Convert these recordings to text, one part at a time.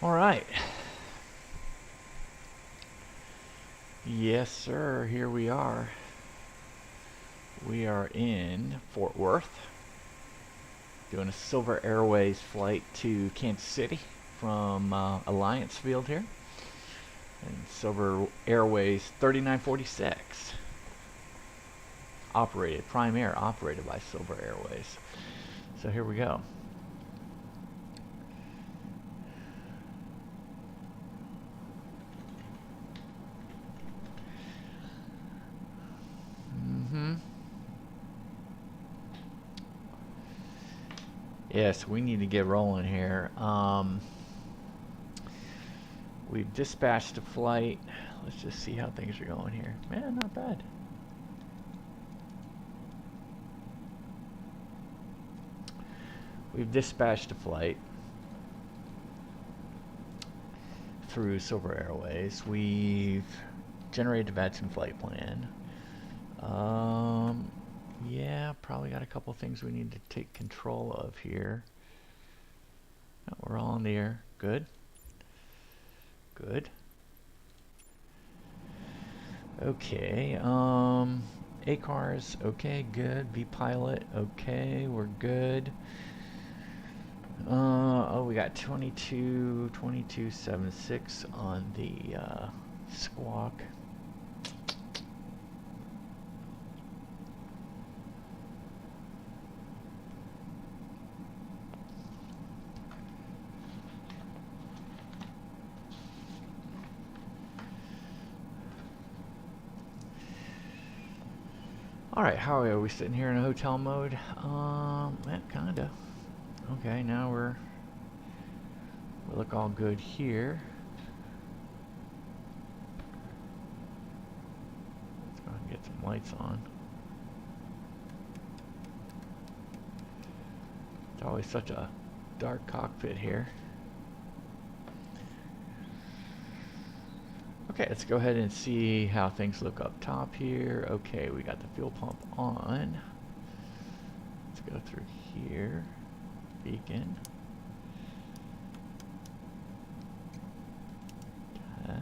All right. Yes, sir. Here we are. We are in Fort Worth, doing a Silver Airways flight to Kansas City from Alliance Field here. And Silver Airways 3946. Prime Air operated by Silver Airways. So here we go. Yes, we need to get rolling here. We've dispatched a flight. Let's just see how things are going here. Man, not bad. We've dispatched a flight through Silver Airways. We've generated a batch and flight plan. Yeah, probably got a couple things we need to take control of here. Oh, we're all in the air. Good. Good. Okay. ACARS. Okay, good. VPilot. Okay, we're good. Oh, we got 2276 on the squawk. Alright, how are we sitting here in a hotel mode? Kinda. Okay, now we look all good here. Let's go ahead and get some lights on. It's always such a dark cockpit here. Okay, let's go ahead and see how things look up top here. Okay, we got the fuel pump on. Let's go through here. Beacon. Test.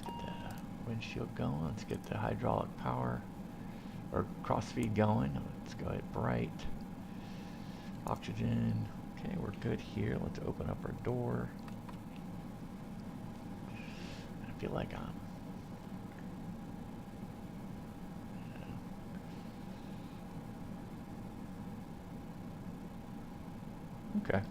Let's get the windshield going. Let's get the hydraulic power or cross feed going. Let's go ahead bright. Oxygen. Okay, we're good here. Let's open up our door. I feel like okay.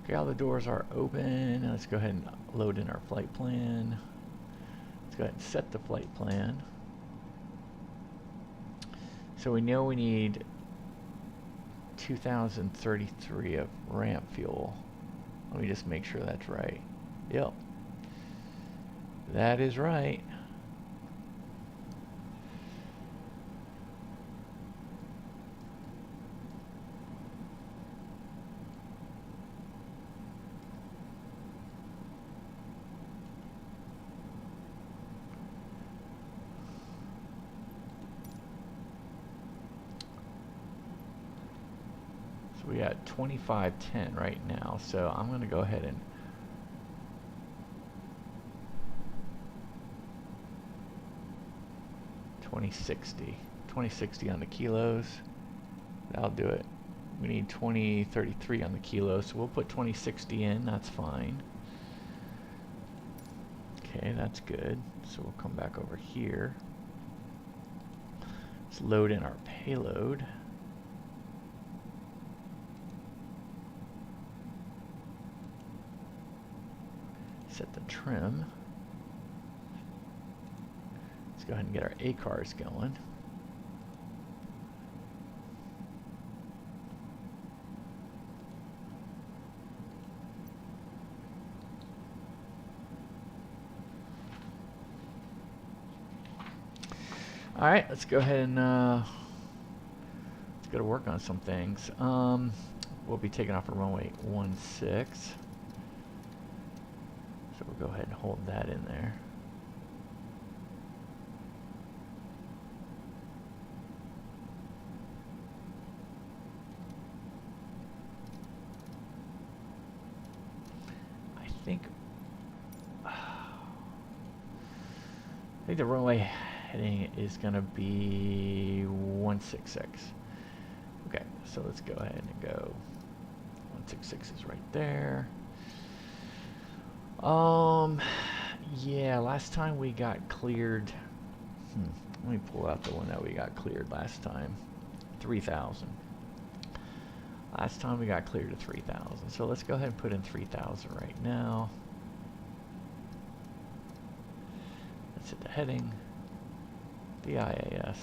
Okay, all the doors are open. Let's go ahead and load in our flight plan. Let's go ahead and set the flight plan. So we know we need 2033 of ramp fuel. Let me just make sure that's right. Yep. That is right. We got 2510 right now, so I'm going to go ahead and $20.60 on the kilos. That'll do it. We need 2033 on the kilos, so we'll put 2060 in. That's fine. Okay, that's good. So we'll come back over here. Let's load in our payload. Set the trim. Let's go ahead and get our ACARS going. All right, let's go ahead and let's go to work on some things. We'll be taking off a runway 16. So we'll go ahead and hold that in there. think the runway heading is gonna be 166. Okay, so let's go ahead and go. 166 is right there. Yeah, last time we got cleared. Let me pull out the one that we got cleared last time. 3,000. Last time we got cleared to 3,000. So let's go ahead and put in 3,000 right now. Let's hit the heading. The IAS.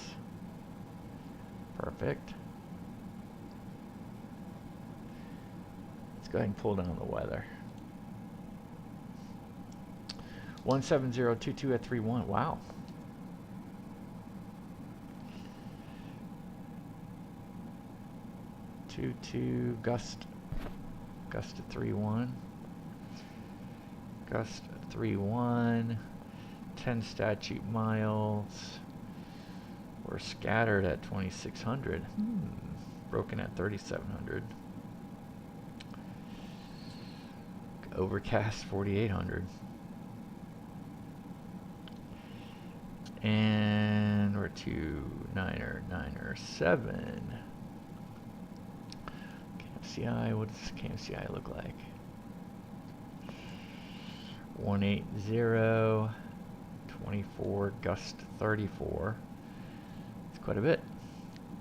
Perfect. Let's go ahead and pull down the weather. 17022 at 31. Wow. Gust at 3-1. Gust at 3-1. 10 statute miles. We're scattered at 2,600. Broken at 3,700. Overcast 4,800. And we're to 9er7. KMCI, what does KMCI look like? 180, 24, gust 34. It's quite a bit.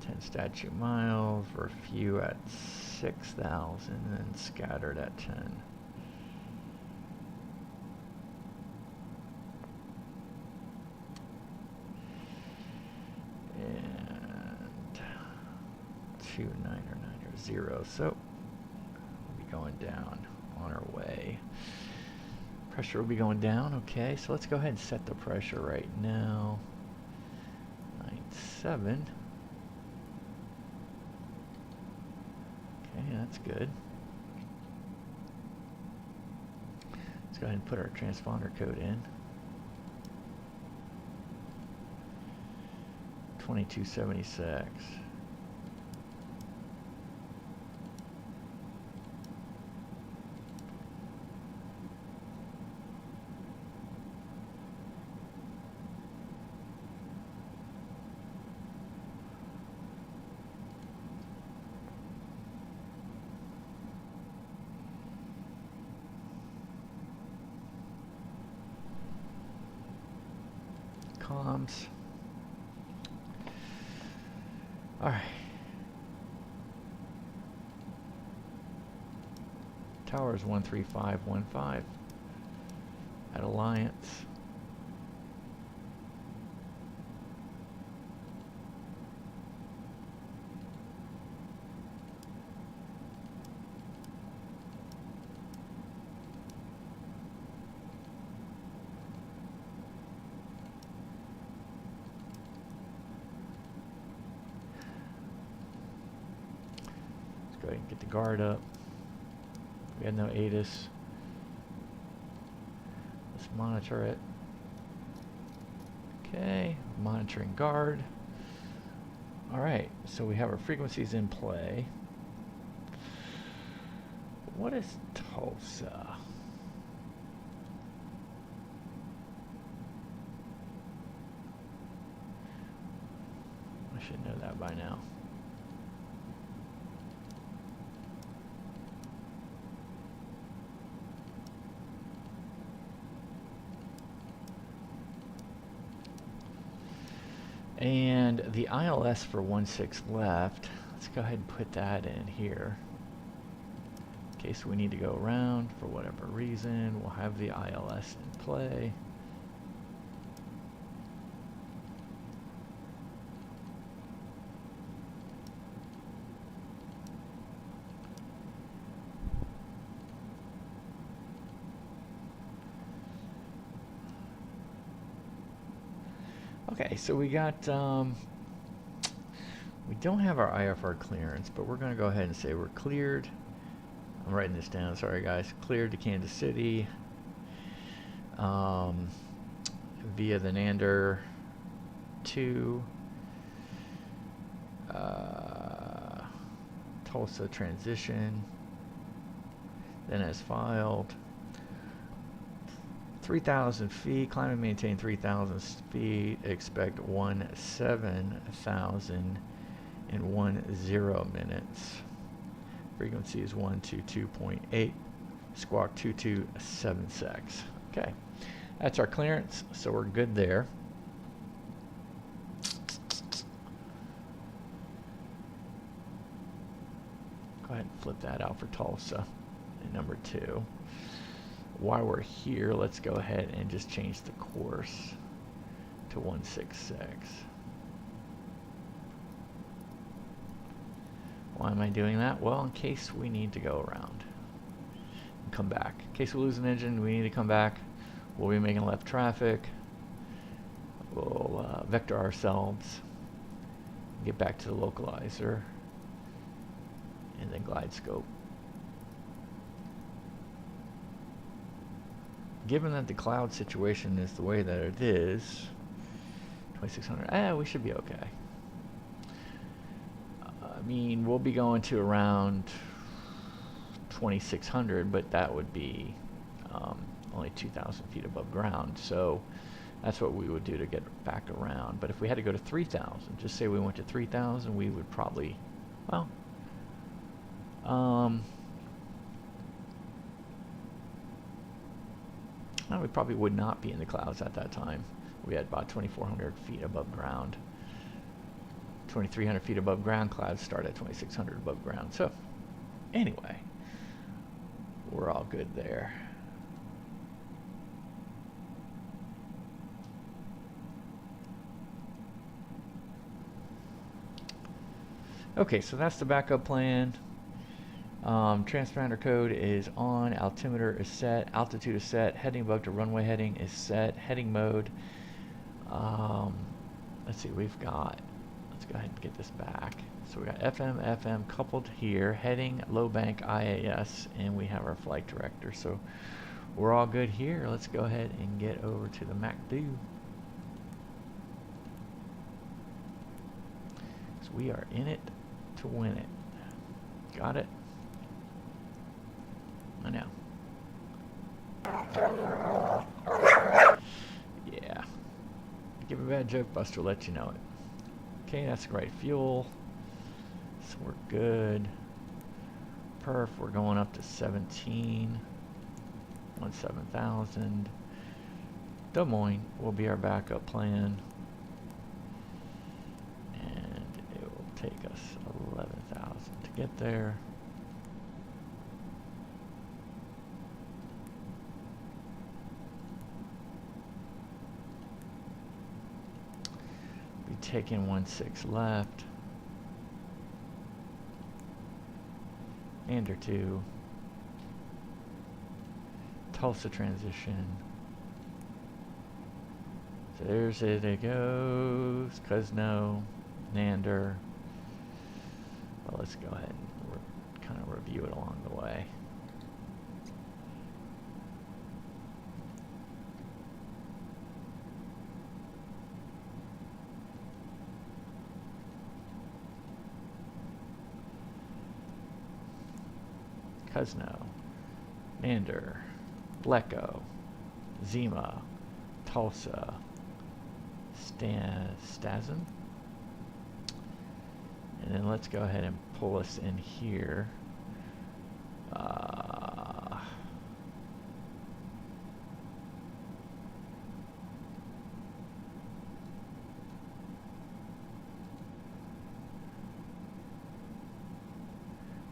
10 statute miles, we're a few at 6,000 and scattered at 10. And 2,990. So we'll be going down on our way. Pressure will be going down. Okay, so let's go ahead and set the pressure right now. 97. Okay, that's good. Let's go ahead and put our transponder code in. 2276. Comms. All right. Tower is 13515 at Alliance. Go ahead and get the guard up. We had no ATIS. Let's monitor it. Okay, monitoring guard. Alright, so we have our frequencies in play. What is Tulsa? I should know that by now. And the ILS for 16 left, let's go ahead and put that in here. In case we need to go around for whatever reason, we'll have the ILS in play. Okay, so we got, we don't have our IFR clearance, but we're going to go ahead and say we're cleared. I'm writing this down, sorry guys. Cleared to Kansas City via the Nander 2 Tulsa transition, then as filed. 3,000 feet, climb and maintain 3,000 feet, expect 17,000 in 10 minutes. Frequency is 122.8, squawk 2276. Okay, that's our clearance, so we're good there. Go ahead and flip that out for Tulsa in number 2. While we're here, let's go ahead and just change the course to 166. Why am I doing that? Well, in case we need to go around and come back. In case we lose an engine, we need to come back. We'll be making left traffic. We'll vector ourselves, get back to the localizer, and then glide scope. Given that the cloud situation is the way that it is, 2600, we should be okay. I mean, we'll be going to around 2600, but that would be only 2,000 feet above ground. So that's what we would do to get back around. But if we had to go to 3,000, just say we went to 3,000, we would probably, well, no, we probably would not be in the clouds at that time. We had about 2,400 feet above ground. 2,300 feet above ground, clouds start at 2,600 above ground. So, anyway, we're all good there. Okay, so that's the backup plan. Transponder code is on, altimeter is set, altitude is set, heading above to runway heading is set, heading mode. Let's see, we've got, let's go ahead and get this back. So we got FM coupled here, heading, low bank, IAS, and we have our flight director. So we're all good here. Let's go ahead and get over to the MACD. So we are in it to win it. Got it? I know. Yeah. Give a bad joke, Buster, let you know it. Okay, that's great fuel. So we're good. Perf, we're going up to 17,000. Des Moines will be our backup plan. And it will take us 11,000 to get there. Taking 16 left, and or 2, Tulsa transition. So there's it goes, Cuzno, Nander. Well, let's go ahead and kind of review it along the way. Cuzno, Nander, Bleco, Zima, Tulsa, STASN. And then let's go ahead and pull us in here.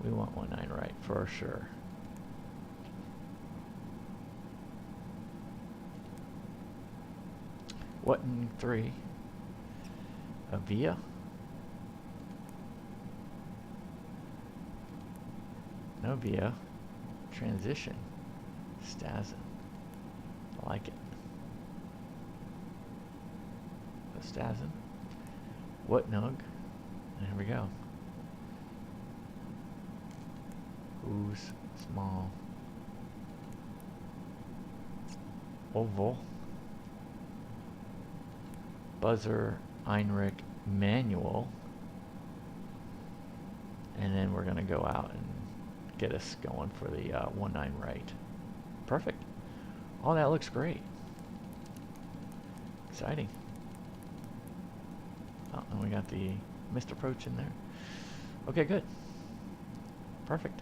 We want 19 right for sure. What in 3? Avia? No Via. Transition. STASN. I like it. So STASN. What Nug? There we go. Who's small? Oval. Buzzer, Heinrich, Manual. And then we're going to go out and get us going for the 19 right. Perfect. Oh, that looks great. Exciting. Oh, and we got the missed approach in there. Okay, good. Perfect.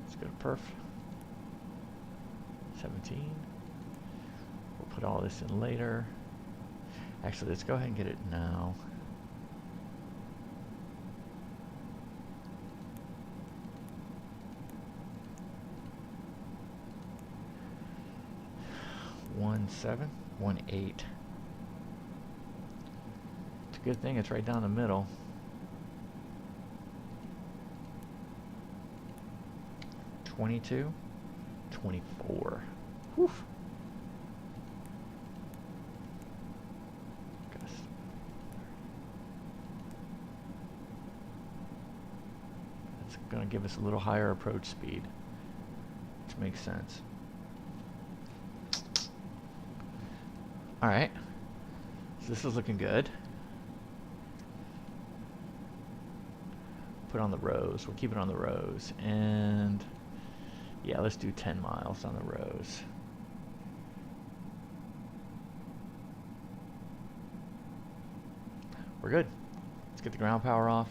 Let's go to perf. 17. We'll put all this in later. Actually, let's go ahead and get it now. One 8. It's a good thing it's right down the middle. 22, 24. Whew. That's going to give us a little higher approach speed, which makes sense. Alright, so this is looking good. Put on the rows, we'll keep it on the rows, and yeah, let's do 10 miles on the rows. We're good. Let's get the ground power off.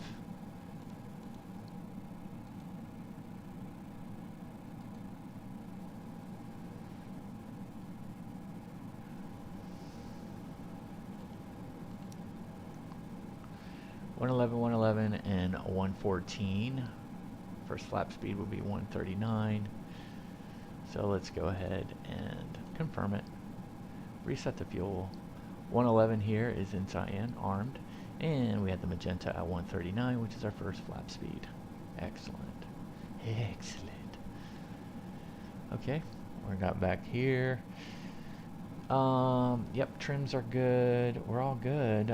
One eleven, and 114. First flap speed will be 139. So let's go ahead and confirm it. Reset the fuel. 111 here is in cyan, armed, and we had the magenta at 139, which is our first flap speed. Excellent. Excellent. Okay, we got back here. Yep, trims are good. We're all good.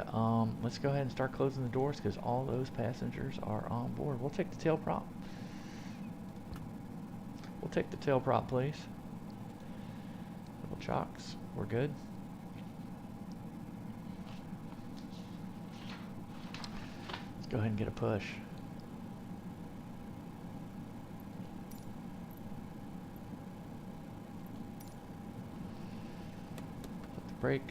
Let's go ahead and start closing the doors because all those passengers are on board. We'll take the tail prop. We'll take the tail prop, please. Double chocks. We're good. Let's go ahead and get a push. Put the brake.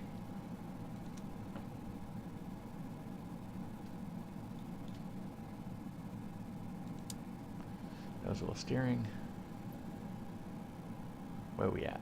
That was a little steering. Where are we at?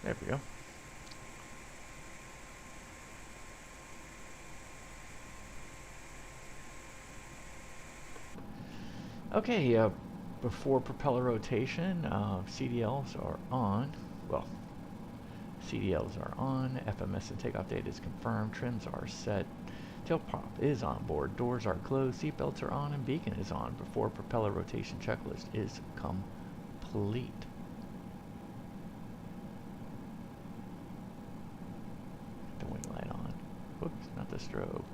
There we go. Okay, before propeller rotation, CDLs are on. Well, CDLs are on. FMS and takeoff date is confirmed. Trims are set. Tail prop is on board. Doors are closed. Seatbelts are on, and beacon is on. Before propeller rotation checklist is complete. The wing light on. Oops, not the strobe.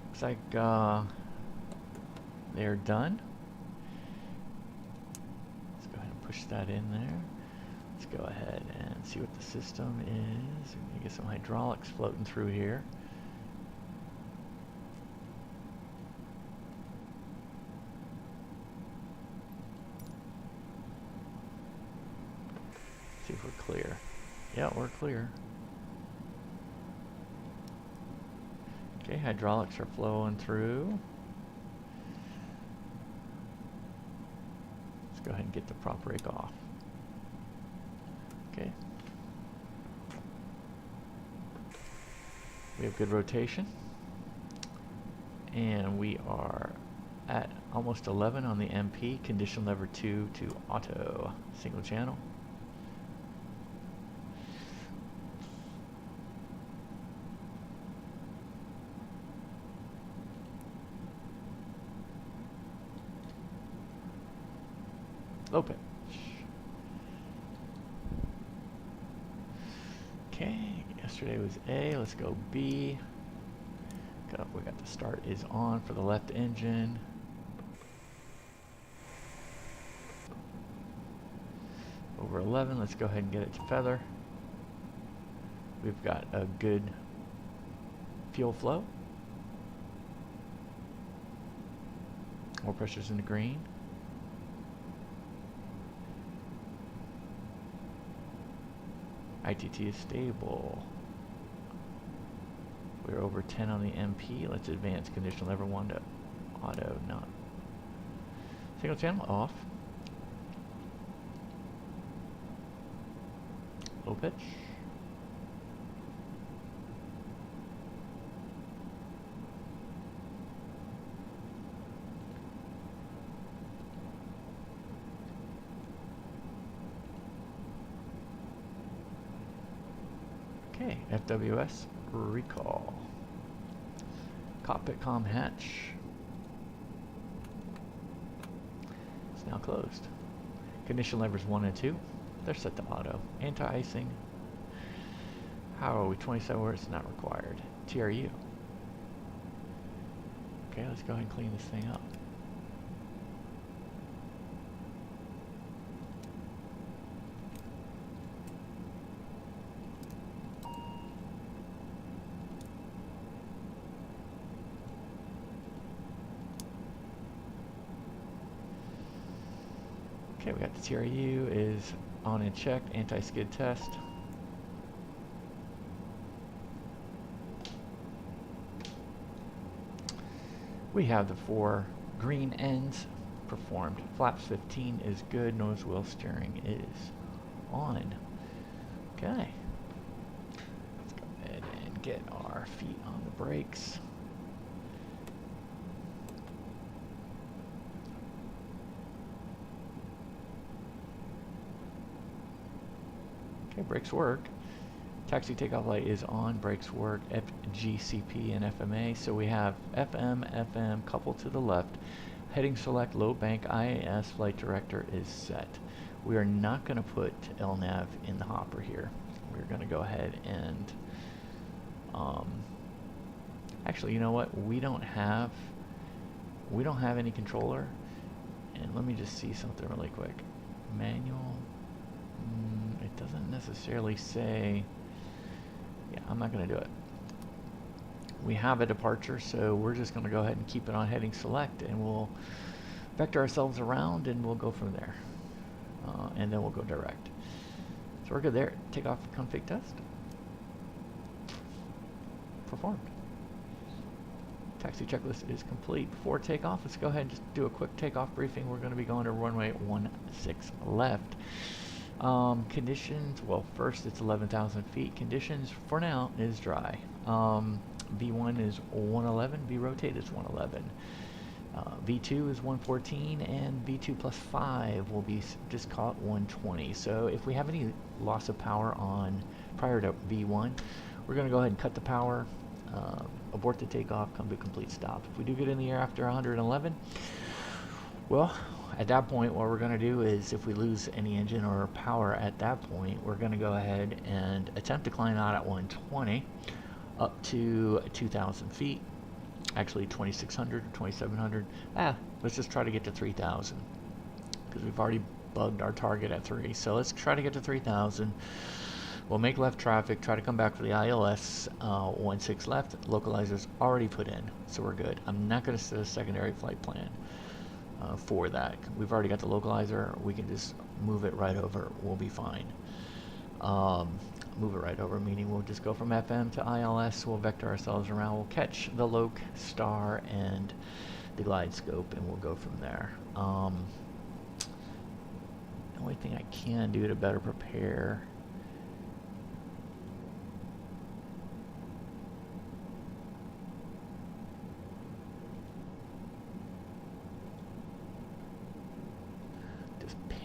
Looks like they're done. Let's go ahead and push that in there. Let's go ahead and see what the system is. We're gonna get some hydraulics floating through here. See if we're clear. Yeah, we're clear. Okay, hydraulics are flowing through. Let's go ahead and get the prop brake off. Okay. We have good rotation. And we are at almost 11 on the MP, condition lever 2 to auto, single channel. Low pitch. Okay, yesterday was A, let's go B. We got the start is on for the left engine. Over 11, let's go ahead and get it to feather. We've got a good fuel flow. More pressure's in the green. ITT is stable. We're over 10 on the MP. Let's advance conditional lever 1 to auto, not. Single channel off. Low pitch. Okay, FWS recall. Cockpit comm hatch. It's now closed. Condition levers 1 and 2. They're set to auto. Anti-icing. How are we? 27 words not required. TRU. Okay, let's go ahead and clean this thing up. Okay, we got the TRU is on and checked. Anti-skid test. We have the 4 green ends performed. Flaps 15 is good. Nose wheel steering is on. Okay. Let's go ahead and get our feet on the brakes. Okay, brakes work. Taxi takeoff light is on, brakes work, FGCP and FMA. So we have FM coupled to the left. Heading select, low bank, IAS, flight director is set. We are not going to put LNAV in the hopper here. We're going to go ahead and, actually, you know what? We don't have any controller. And let me just see something really quick. Manual. It doesn't necessarily say. Yeah, I'm not going to do it. We have a departure, so we're just going to go ahead and keep it on heading select, and we'll vector ourselves around, and we'll go from there. And then we'll go direct. So we're good there. Takeoff config test. Performed. Taxi checklist is complete. Before takeoff, let's go ahead and just do a quick takeoff briefing. We're going to be going to runway 16 left. Conditions, well, first it's 11,000 feet. Conditions for now is dry. V1 is 111, V rotate is 111. V2 is 114, and V2 plus 5 will be just call it 120. So if we have any loss of power on prior to V1, we're going to go ahead and cut the power, abort the takeoff, come to a complete stop. If we do get in the air after 111, well, at that point, what we're going to do is, if we lose any engine or power at that point, we're going to go ahead and attempt to climb out at 120 up to 2,000 feet. Actually, 2,600 or 2,700. Let's just try to get to 3,000 because we've already bugged our target at 3. So let's try to get to 3,000. We'll make left traffic, try to come back for the ILS 16 left. Localizer's already put in, so we're good. I'm not going to set a secondary flight plan for that. We've already got the localizer. We can just move it right over. We'll be fine. Move it right over, meaning we'll just go from FM to ILS. We'll vector ourselves around. We'll catch the loc, star, and the glide scope, and we'll go from there. The only thing I can do to better prepare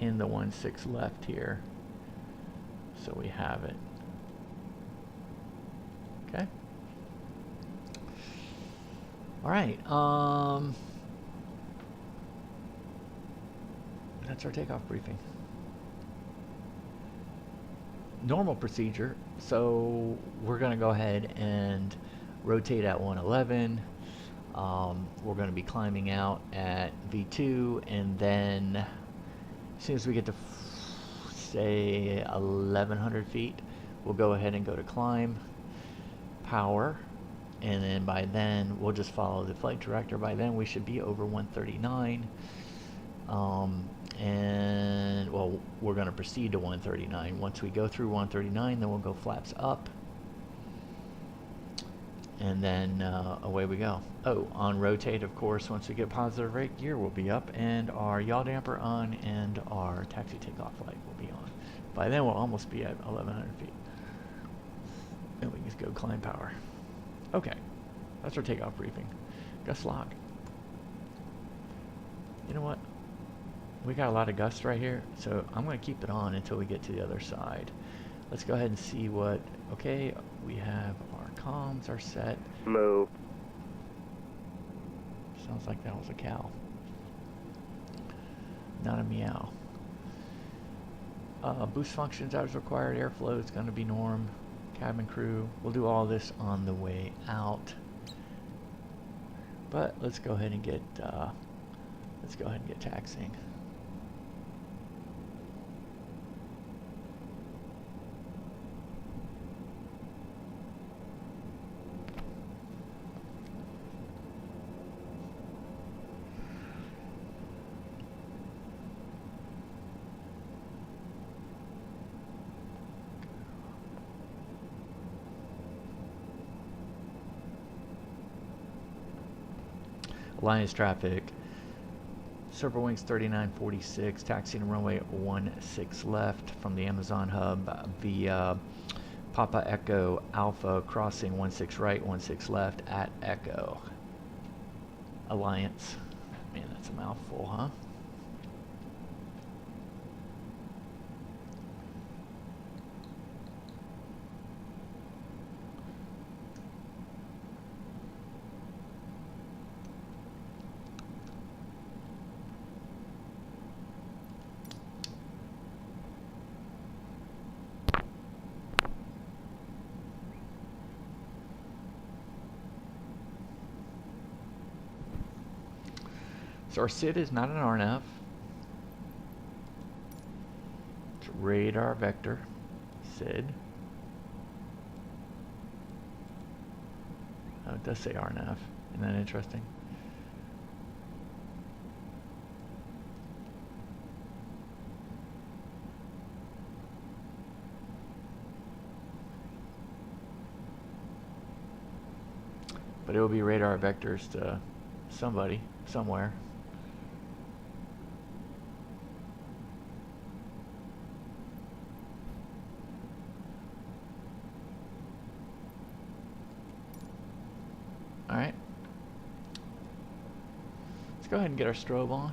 in the 16 left here, so we have it. Okay. All right. that's our takeoff briefing. Normal procedure, so we're going to go ahead and rotate at 111. We're going to be climbing out at V2, and then as soon as we get to say 1100 feet, we'll go ahead and go to climb, power, and then by then we'll just follow the flight director. By then we should be over 139. And well, we're going to proceed to 139. Once we go through 139, then we'll go flaps up, and then away we go. Oh, on rotate, of course, once we get positive rate, gear will be up, and our yaw damper on, and our taxi takeoff light will be on. By then we'll almost be at 1100 feet. Then we can just go climb power. Okay, that's our takeoff briefing. Gust lock. You know what? We got a lot of gust right here, so I'm going to keep it on until we get to the other side. Let's go ahead and see what... Okay, we have our comms are set. Moo. Sounds like that was a cow. Not a meow. Boost functions as required. Airflow is going to be norm. Cabin crew. We'll do all this on the way out. But let's go ahead and get taxiing. Alliance traffic. Silver Wings 3946, taxiing runway 16 left from the Amazon hub via Papa Echo Alpha, crossing 16 right, 16 left at Echo. Alliance. Man, that's a mouthful, huh? So our SID is not an RNAV. It's radar vector, SID. Oh, it does say RNAV. Isn't that interesting? But it will be radar vectors to somebody, somewhere. Alright. Let's go ahead and get our strobe on.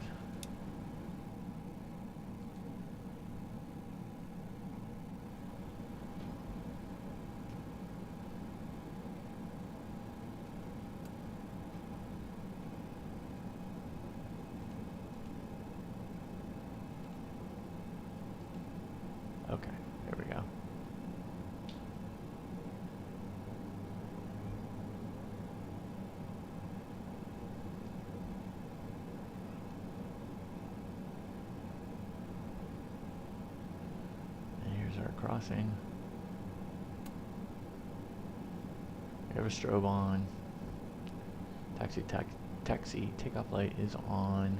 Okay, there we go. Our crossing. We have a strobe on. Taxi takeoff light is on.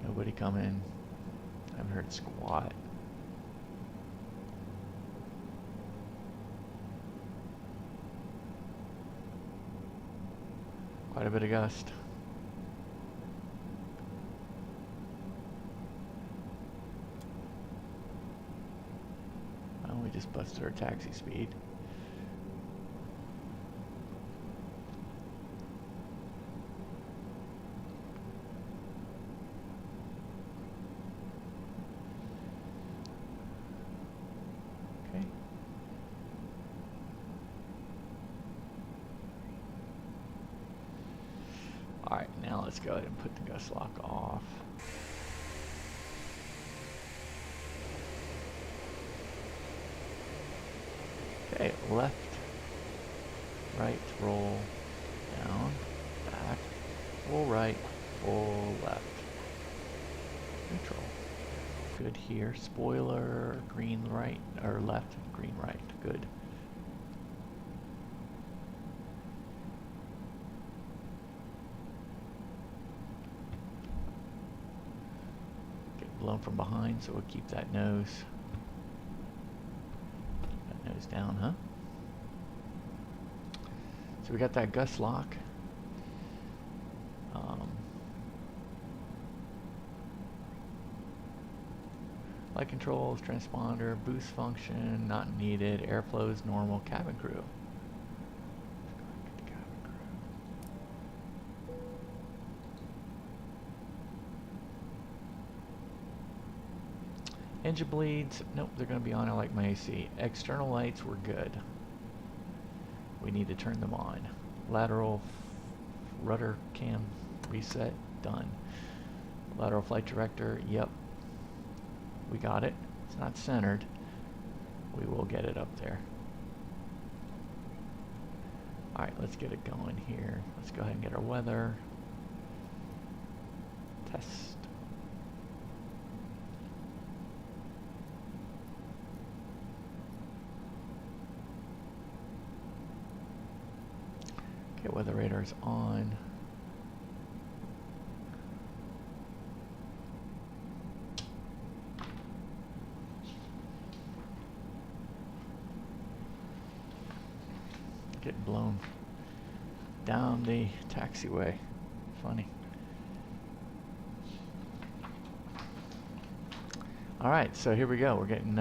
Nobody coming. I haven't heard squat. Quite a bit of gust. We just busted our taxi speed. Okay. let's go ahead and put the gust lock off. Okay, left, right, roll, down, back, full right, full left. Neutral. Good here. Spoiler, green right, or left, green right. Good. Get blown from behind, so we'll keep that nose. That nose down, huh? So we got that gust lock. Light controls, transponder, boost function, not needed. Airflow is normal. Cabin crew. Engine bleeds. Nope, they're going to be on. I like my AC. External lights were good. We need to turn them on. Lateral rudder cam reset. Done. Lateral flight director. Yep. We got it. It's not centered. We will get it up there. Alright, let's get it going here. Let's go ahead and get our weather. Test. Okay, weather radar's on. Getting blown down the taxiway. Funny. All right, so here we go. We're getting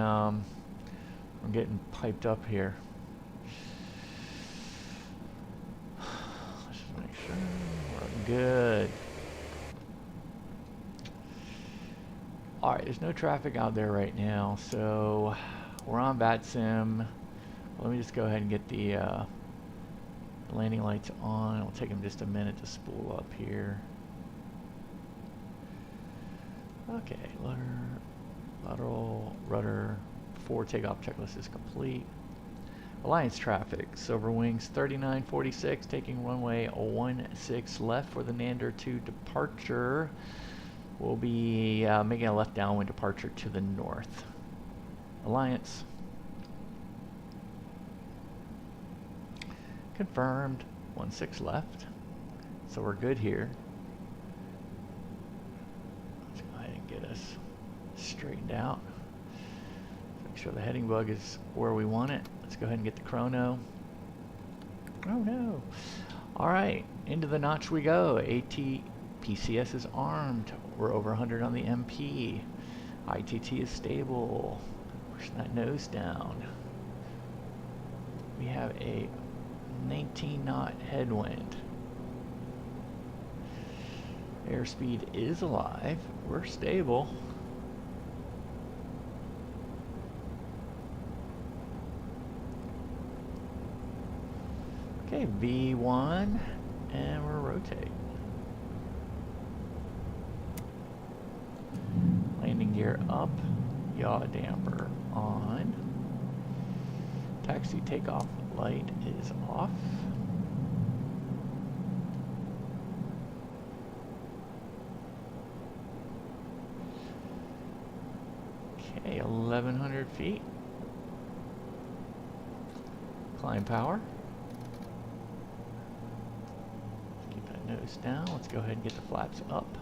piped up here. Let's just make sure we're good. All right, there's no traffic out there right now, so we're on VATSIM. Let me just go ahead and get the landing lights on. It'll take them just a minute to spool up here. Okay, lateral rudder, forward takeoff checklist is complete. Alliance traffic, Silver Wings 3946, taking runway 16 left for the Nander 2 departure. We'll be making a left downwind departure to the north. Alliance. Confirmed, 16 left. So we're good here. Let's go ahead and get us straightened out. Make sure the heading bug is where we want it. Let's go ahead and get the chrono. Oh no. Alright, into the notch we go. PCS is armed. We're over 100 on the MP. ITT is stable. Pushing that nose down. We have a 19 knot headwind. Airspeed is alive. We're stable. Okay, V1, and we're rotating. Landing gear up, yaw damper on. Taxi takeoff light is off. Okay, 1100 feet. Climb power. Keep that nose down. Let's go ahead and get the flaps up.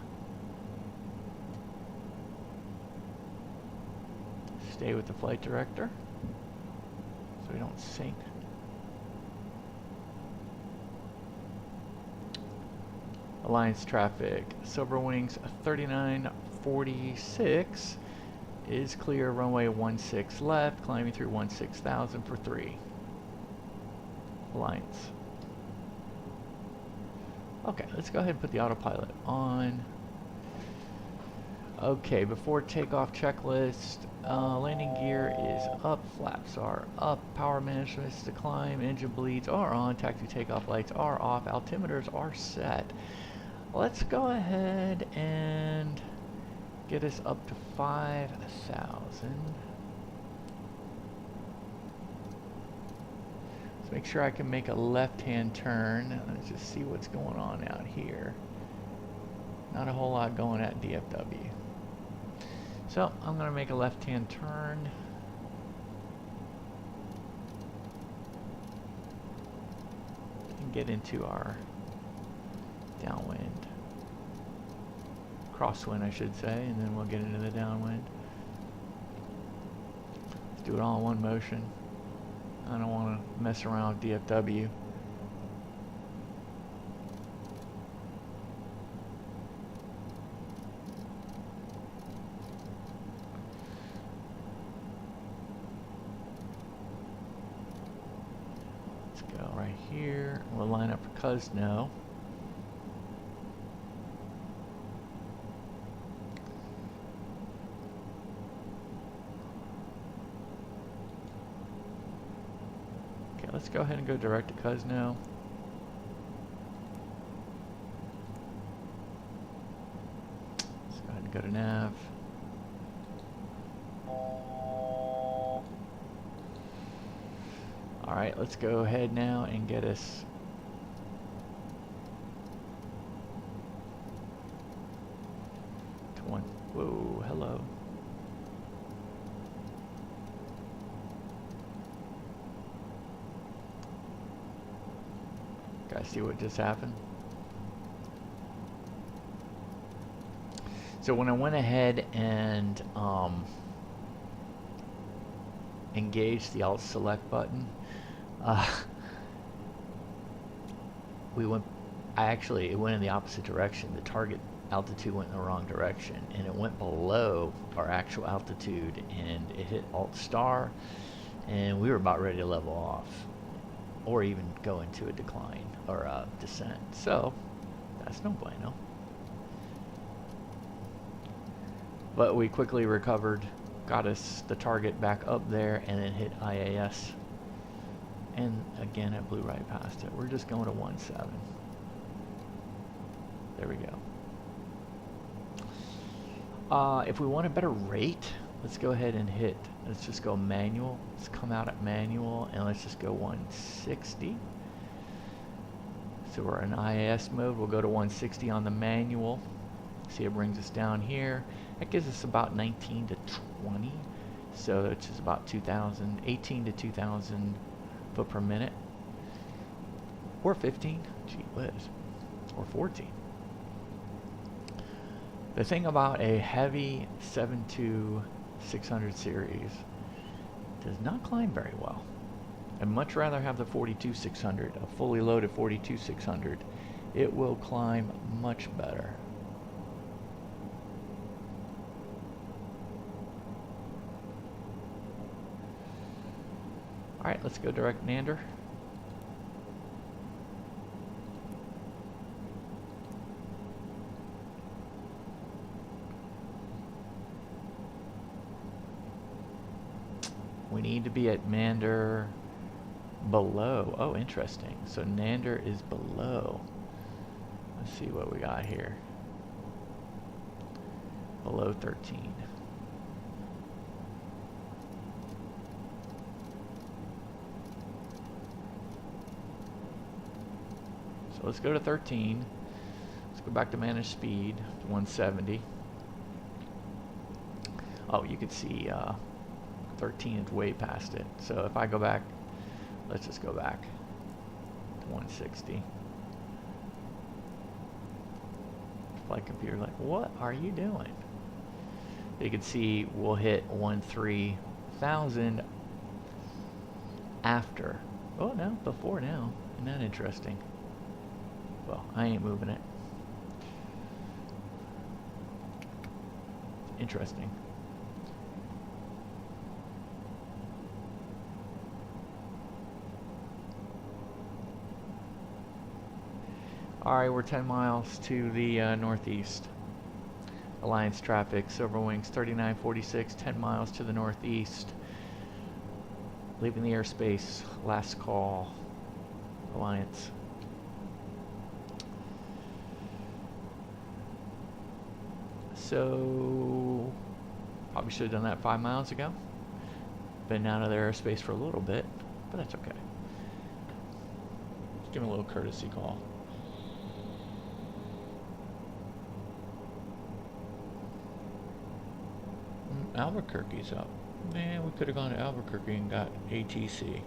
Stay with the flight director so we don't sink. Alliance traffic, Silver Wings 3946 is clear, runway 16 left, climbing through 16,000 for 3. Alliance. Okay, let's go ahead and put the autopilot on. Okay, before takeoff checklist, landing gear is up, flaps are up, power management is to climb, engine bleeds are on, taxi takeoff lights are off, altimeters are set. Let's go ahead and get us up to 5,000. Let's make sure I can make a left-hand turn. Let's just see what's going on out here. Not a whole lot going at DFW. So I'm going to make a left-hand turn. And get into our downwind. Crosswind, I should say, and then we'll get into the downwind. Let's do it all in one motion. I don't want to mess around with DFW. Let's go right here. We'll line up for Cuzno. Let's go ahead and go direct to Cuzno. Let's go ahead and go to nav. Alright, let's go ahead now and get us to one. Whoa, hello. Guys, see what just happened? So when I went ahead and engaged the Alt Select button, it went in the opposite direction. The target altitude went in the wrong direction, and it went below our actual altitude, and it hit Alt Star, and we were about ready to level off, or even go into a decline or a descent. So that's no bueno. But we quickly recovered, got us the target back up there, and then hit IAS. And again, it blew right past it. We're just going to 1.7. There we go. If we want a better rate, let's go ahead and hit, let's just go manual. Let's come out at manual, and let's just go 160. So we're in IAS mode. We'll go to 160 on the manual. See, it brings us down here. That gives us about 19 to 20. So it's just about 2,000, 18 to 2,000 foot per minute. Or 15, gee whiz, or 14. The thing about a heavy 7.2 600 series does not climb very well. I'd much rather have the 42-600, a fully loaded 42-600. It will climb much better. All right, let's go direct Nander. We need to be at Nander below. Oh, interesting. So Nander is below. Let's see what we got here. Below 13. So let's go to 13. Let's go back to manage speed to 170. Oh, you can see 13 is way past it. So if I go back, let's just go back to 160. Flight computer like, what are you doing? You can see we'll hit 13,000 after. Oh no, before now. Isn't that interesting? Well, I ain't moving it. Interesting. Alright, we're 10 miles to the northeast. Alliance traffic, Silver Wings 3946, 10 miles to the northeast. Leaving the airspace, last call. Alliance. So probably should have done that 5 miles ago. Been out of their airspace for a little bit, but that's okay. Let's give him a little courtesy call. Albuquerque's up. Man, we could have gone to Albuquerque and got ATC.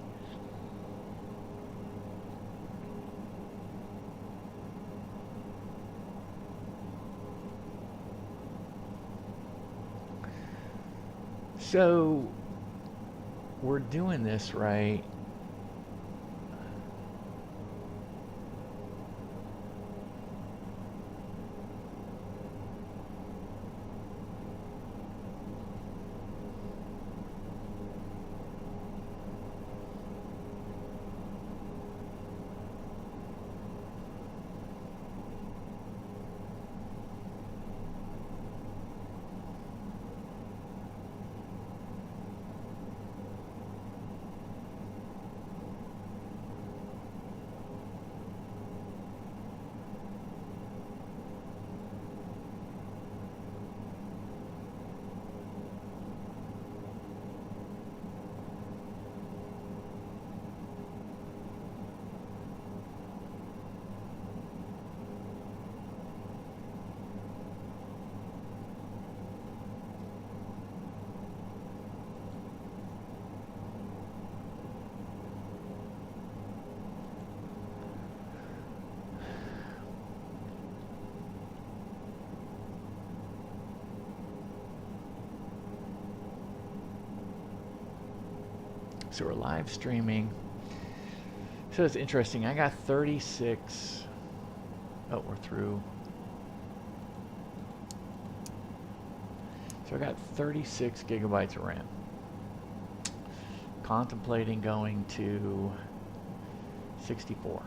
So we're doing this right. So we're live streaming. So it's interesting. I got 36. Oh, we're through. So I got 36 gigabytes of RAM. Contemplating going to 64.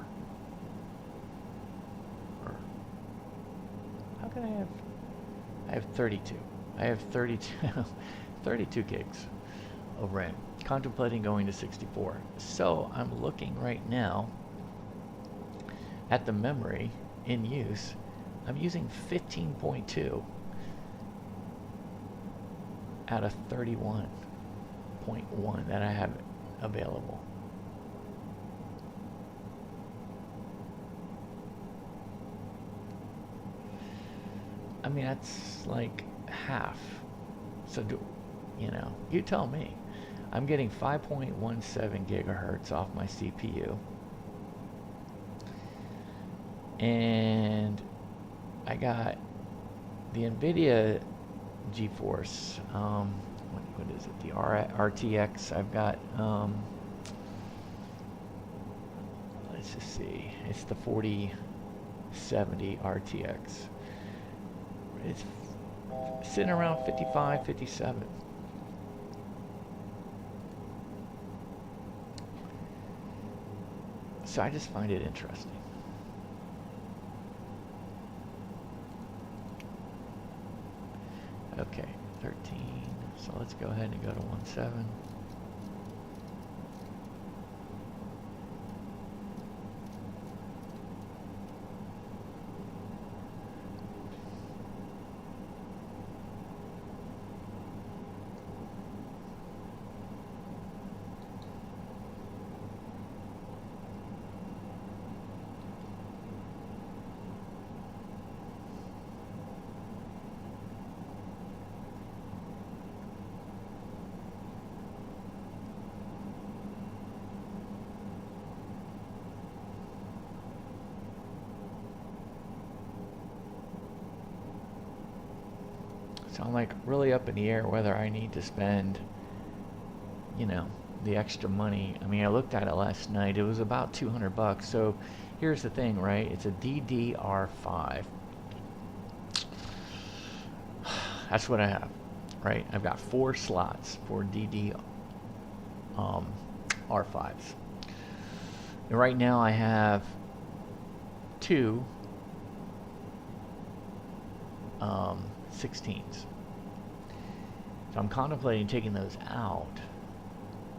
Or how can I have 32. I have 32 32 gigs of RAM. Contemplating going to 64. So I'm looking right now at the memory in use. I'm using 15.2 out of 31.1 that I have available. I mean, that's like half. So you tell me. I'm getting 5.17 gigahertz off my CPU. And I got the Nvidia GeForce, what is it? The RTX. I've got, let's just see. It's the 4070 RTX. It's sitting around 55, 57. So I just find it interesting. Okay, 13. So let's go ahead and go to 17. So I'm like really up in the air whether I need to spend, the extra money. I mean, I looked at it last night. It was about $200. So here's the thing, right? It's a DDR5. That's what I have, right? I've got 4 slots for DDR5s. And right now I have 2 16s. So I'm contemplating taking those out.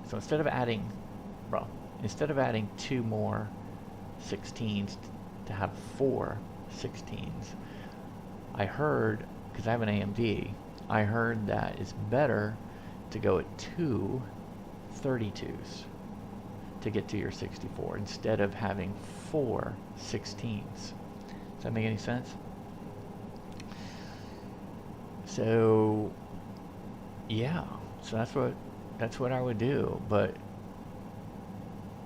So instead of adding 2 more 16s to have 4 16s, I heard, because I have an AMD, I heard that it's better to go at 2 32s to get to your 64 instead of having 4 16s. Does that make any sense? So yeah, so that's what I would do.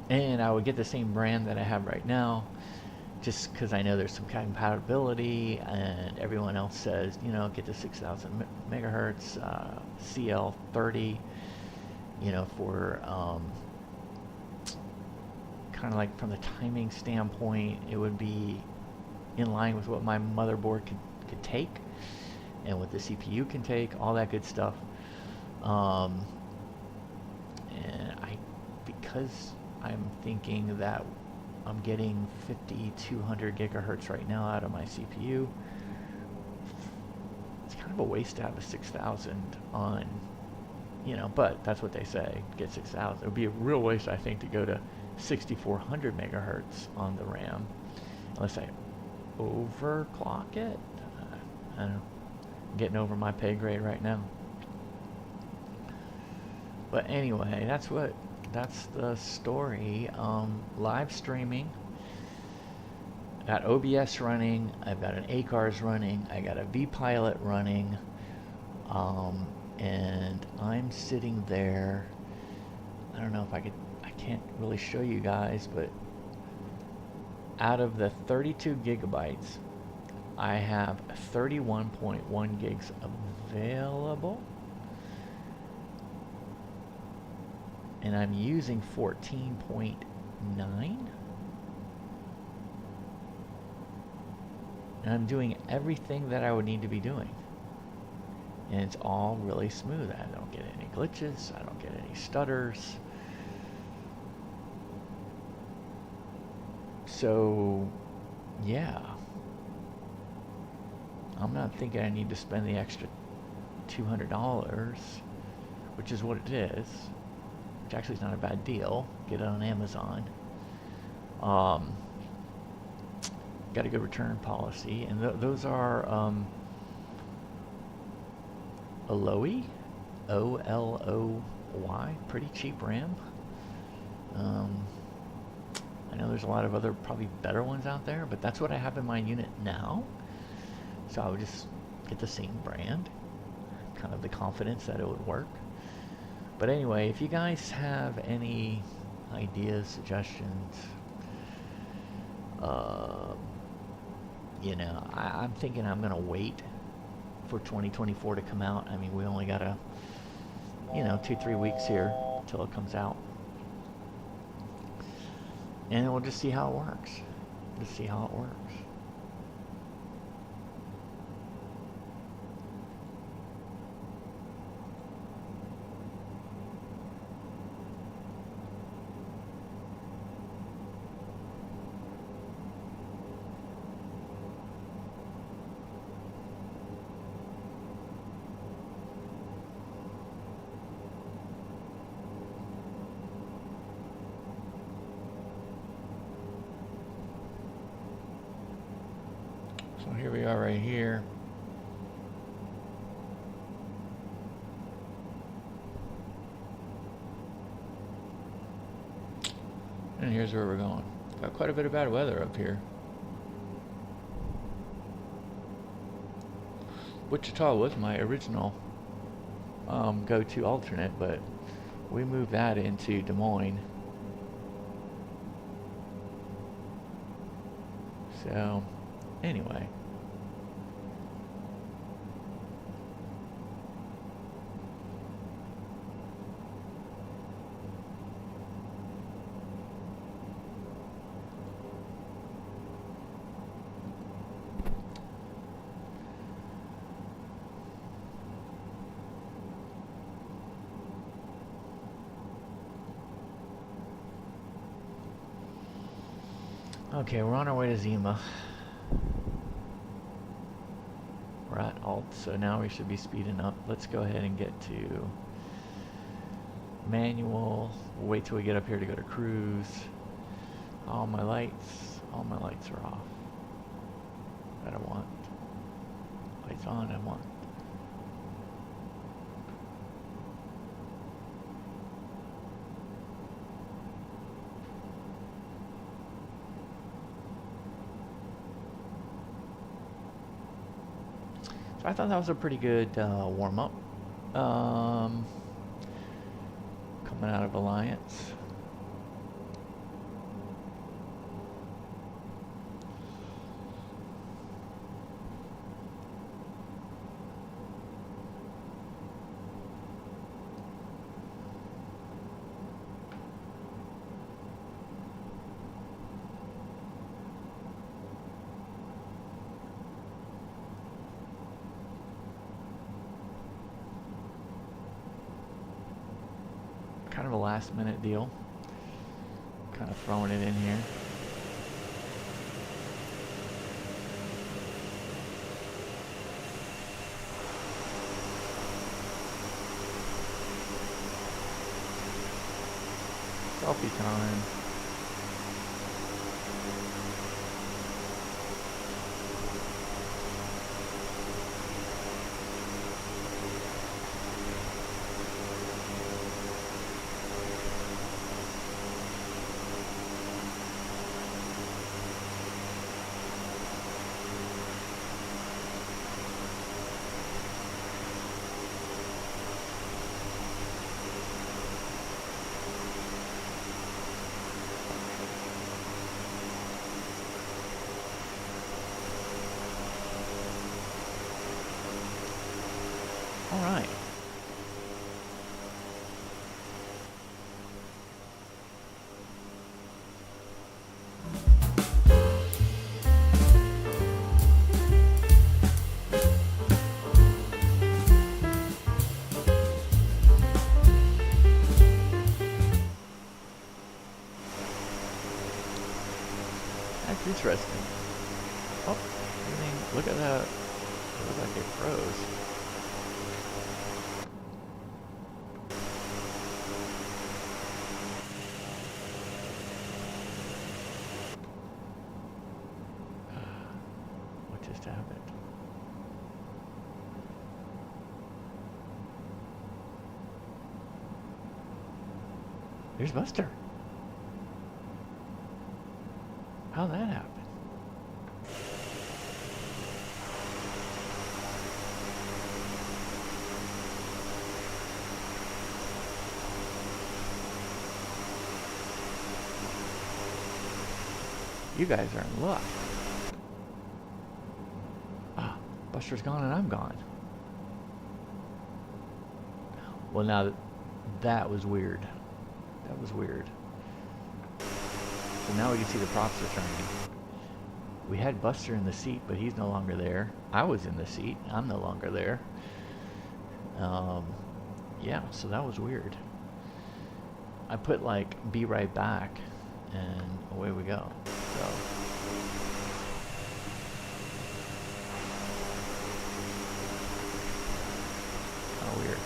And I would get the same brand that I have right now, just because I know there's some compatibility, and everyone else says, you know, get the 6,000 megahertz CL30, you know, for kind of like from the timing standpoint, it would be in line with what my motherboard could take, and what the CPU can take, all that good stuff. And because I'm thinking that I'm getting 5,200 gigahertz right now out of my CPU, it's kind of a waste to have a 6,000 on, you know, but that's what they say, get 6,000. It would be a real waste, I think, to go to 6,400 megahertz on the RAM, unless I overclock it. I don't know. I'm getting over my pay grade right now. But anyway, that's the story. Live streaming. I got OBS running. I've got an ACARS running. I got a vPilot running. And I'm sitting there. I don't know if I can't really show you guys, but out of the 32 gigabytes, I have 31.1 gigs available. And I'm using 14.9. And I'm doing everything that I would need to be doing. And it's all really smooth. I don't get any glitches. I don't get any stutters. So, yeah. I'm not thinking I need to spend the extra $200, which is what it is. Which actually is not a bad deal. Get it on Amazon. Got a good return policy, and those are Oloy, O-L-O-Y, pretty cheap RAM. I know there's a lot of other probably better ones out there, but that's what I have in my unit now. So I would just get the same brand, kind of the confidence that it would work. But anyway, if you guys have any ideas, suggestions, you know, I'm thinking I'm going to wait for 2024 to come out. I mean, we only got you know, 2-3 weeks here until it comes out. And we'll just see how it works. Just see how it works. So here we are right here. And here's where we're going. Got quite a bit of bad weather up here. Wichita was my original go-to alternate, but we moved that into Des Moines. So, anyway. Okay, we're on our way to Zima. We're at Alt, so now we should be speeding up. Let's go ahead and get to manual. We'll wait till we get up here to go to cruise. All my lights are off. That I want. Lights on, I want. So I thought that was a pretty good warm-up. Coming out of Alliance. Kind of a last minute deal. Kind of throwing it in here. Selfie time. All right. That's interesting. Oh, everything, look at that. It looks like it froze. What just happened? There's Buster. How'd that happen? You guys are in luck. Ah, Buster's gone and I'm gone. Well, now that was weird. That was weird. So now we can see the props are turning. We had Buster in the seat, but he's no longer there. I was in the seat. I'm no longer there. Yeah, so that was weird. I put like be right back and away we go. So kind of weird.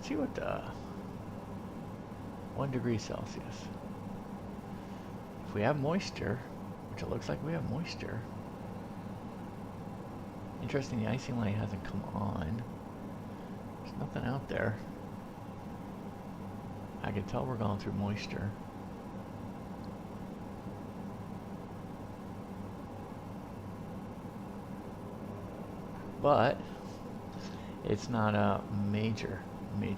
Let's see what the 1 degree Celsius. If we have moisture, which it looks like we have moisture. Interesting, the icing light hasn't come on. There's nothing out there. I can tell we're going through moisture. But it's not a major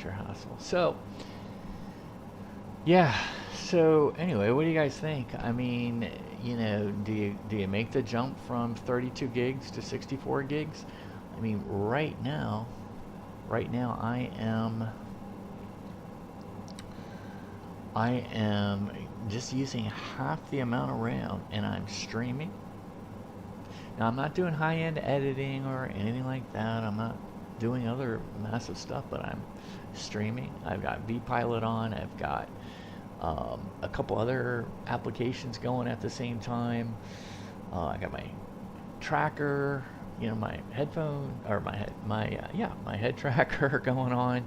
hassle. So yeah, so anyway, what do you guys think? I mean, you know, do you make the jump from 32 gigs to 64 gigs? I mean, right now I am just using half the amount of RAM, and I'm streaming. Now, I'm not doing high-end editing or anything like that. I'm not doing other massive stuff, but I'm streaming. I've got vPilot on. I've got a couple other applications going at the same time. I got my tracker, you know, my headphone, or my head tracker going on.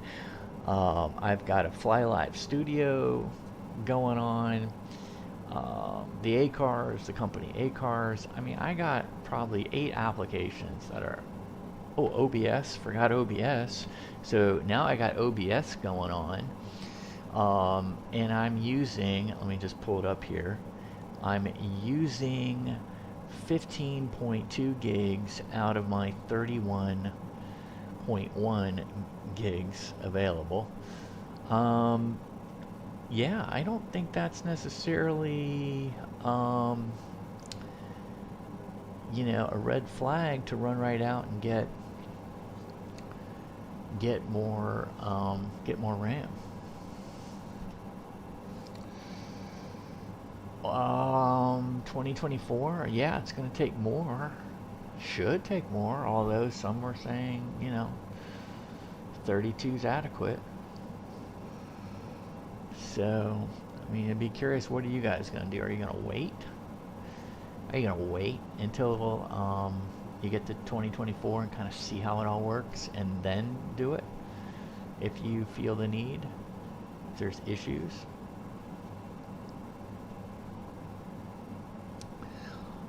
I've got a Fly Live Studio going on. The A-Cars, the company A-Cars. I mean, I got probably 8 applications that are, OBS, forgot OBS. So now I got OBS going on. And I'm using, let me just pull it up here. I'm using 15.2 gigs out of my 31.1 gigs available. Yeah, I don't think that's necessarily, you know, a red flag to run right out and get more RAM. 2024, yeah, it's going to take more. Should take more, although some were saying, you know, 32 is adequate. So, I mean, I'd be curious, what are you guys going to do? Are you going to wait? Are you going to wait until you get to 2024 and kind of see how it all works and then do it? If you feel the need, if there's issues.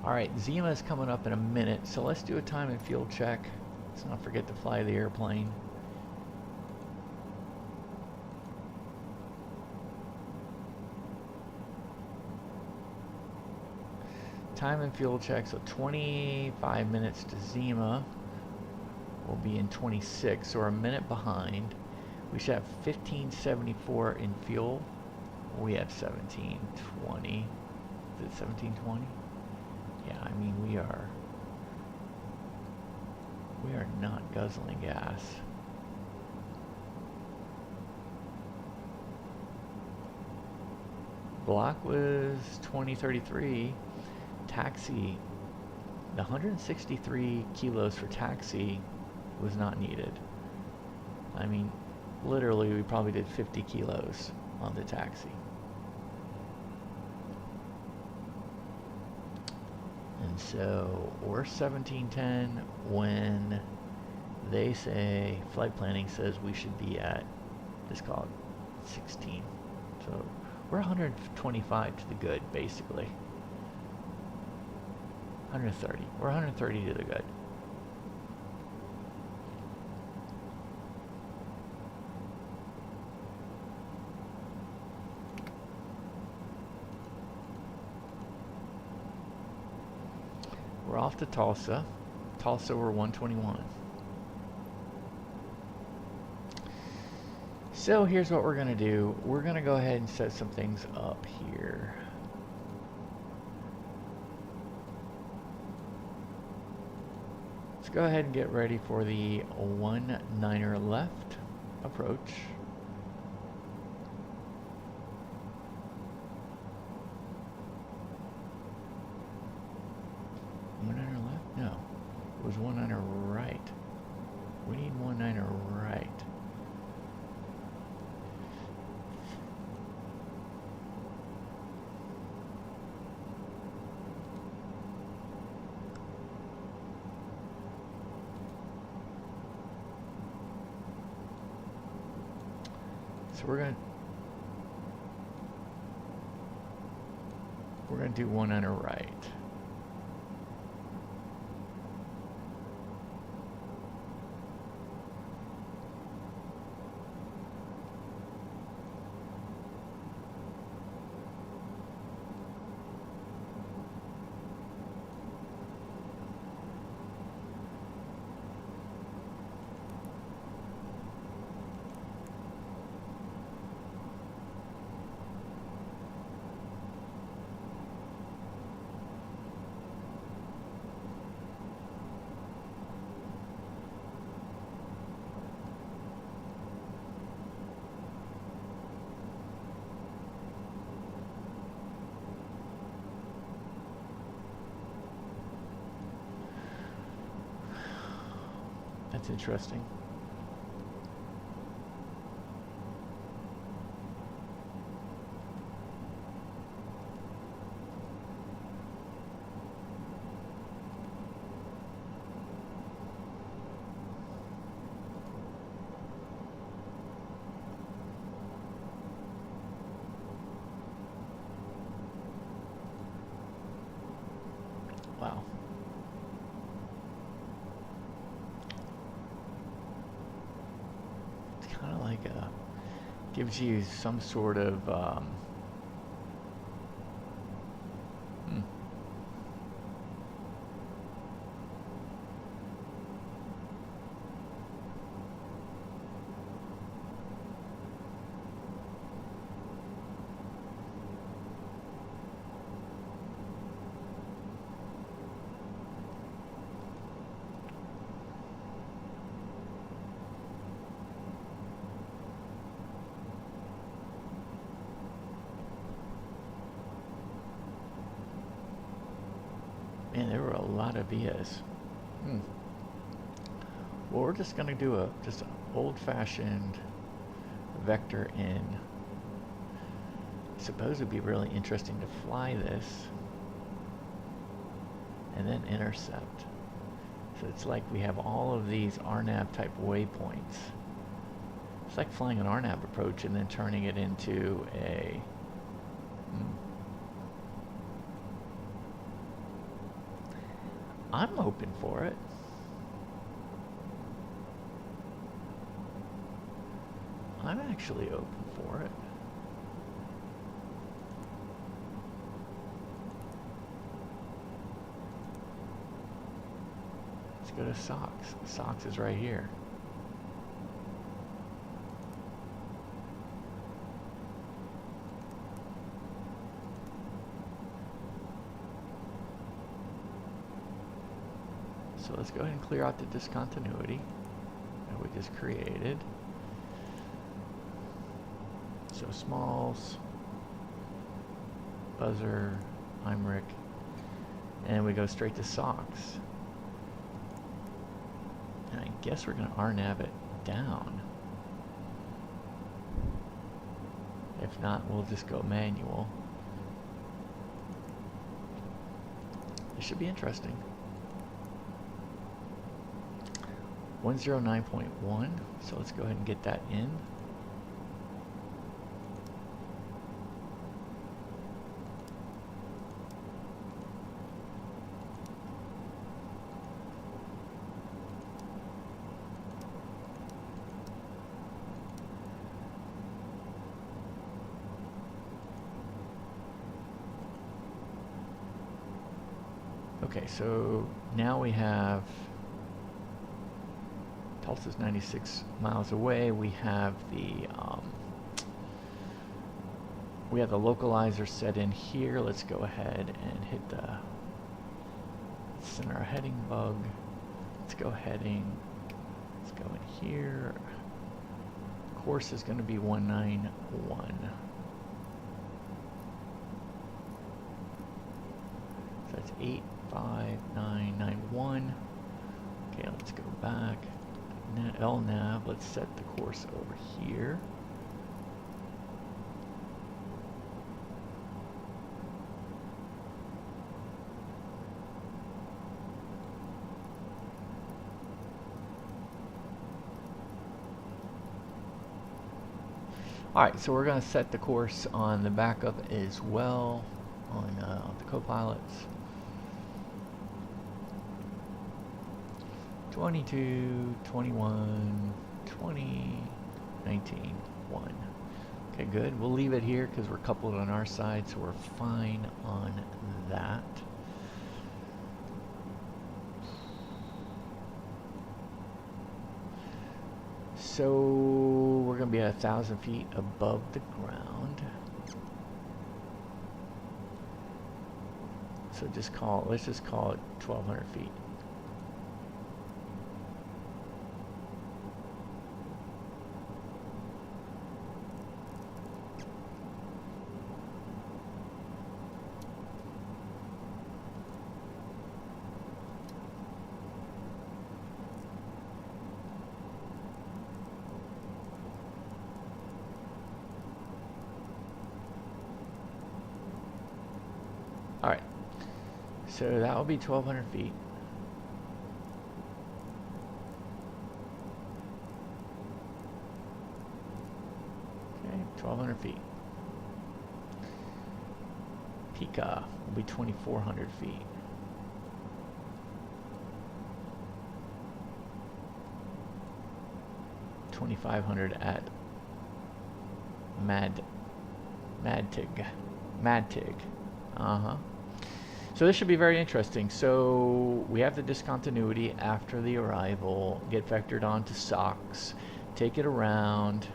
Alright, Zima is coming up in a minute, so let's do a time and fuel check. Let's not forget to fly the airplane. Time and fuel check, so 25 minutes to Zima. We'll be in 26, so we're a minute behind. We should have 1574 in fuel. We have 1720. Is it 1720? Yeah, I mean, we are not guzzling gas. Block was 2033. Taxi, the 163 kilos for taxi was not needed. I mean, literally, we probably did 50 kilos on the taxi. And so we're 1710 when they say, flight planning says we should be at, let's call it 16. So we're 125 to the good, basically. 130. We're 130 to the good. We're off to Tulsa. Tulsa, we're 121. So here's what we're going to do. We're going to go ahead and set some things up here. Let's go ahead and get ready for the 19er left approach. No, it was 19er right. We need 19er right. So we're gonna do one on our right. That's interesting. Wow. It's kind of like gives you some sort of man, there were a lot of VS. Well, we're just gonna do just an old-fashioned vector in. I suppose it'd be really interesting to fly this and then intercept. So it's like we have all of these RNAV type waypoints. It's like flying an RNAV approach and then turning it into a I'm open for it. I'm actually open for it. Let's go to socks. Socks is right here. So let's go ahead and clear out the discontinuity that we just created. So smalls, buzzer, Heimrich, and we go straight to socks. And I guess we're going to RNAV it down. If not, we'll just go manual. This should be interesting. 109.1, so let's go ahead and get that in. Okay, so now we have Tulsa's 96 miles away. We have the localizer set in here. Let's go ahead and hit the center heading bug. Let's go heading. Let's go in here. Course is going to be 191. So that's 85991. Okay, let's go back. LNAV, let's set the course over here. Alright, so we're going to set the course on the backup as well on the co-pilots. 22, 21, 20, 19, 1. Okay, good. We'll leave it here because we're coupled on our side, so we're fine on that. So we're going to be at 1,000 feet above the ground. So let's just call it 1,200 feet. Alright, so that will be 1,200 feet. Okay, 1,200 feet. Pika will be 2,400 feet. $2,500 at Madtig. So this should be very interesting. So we have the discontinuity after the arrival, get vectored onto SOX, take it around,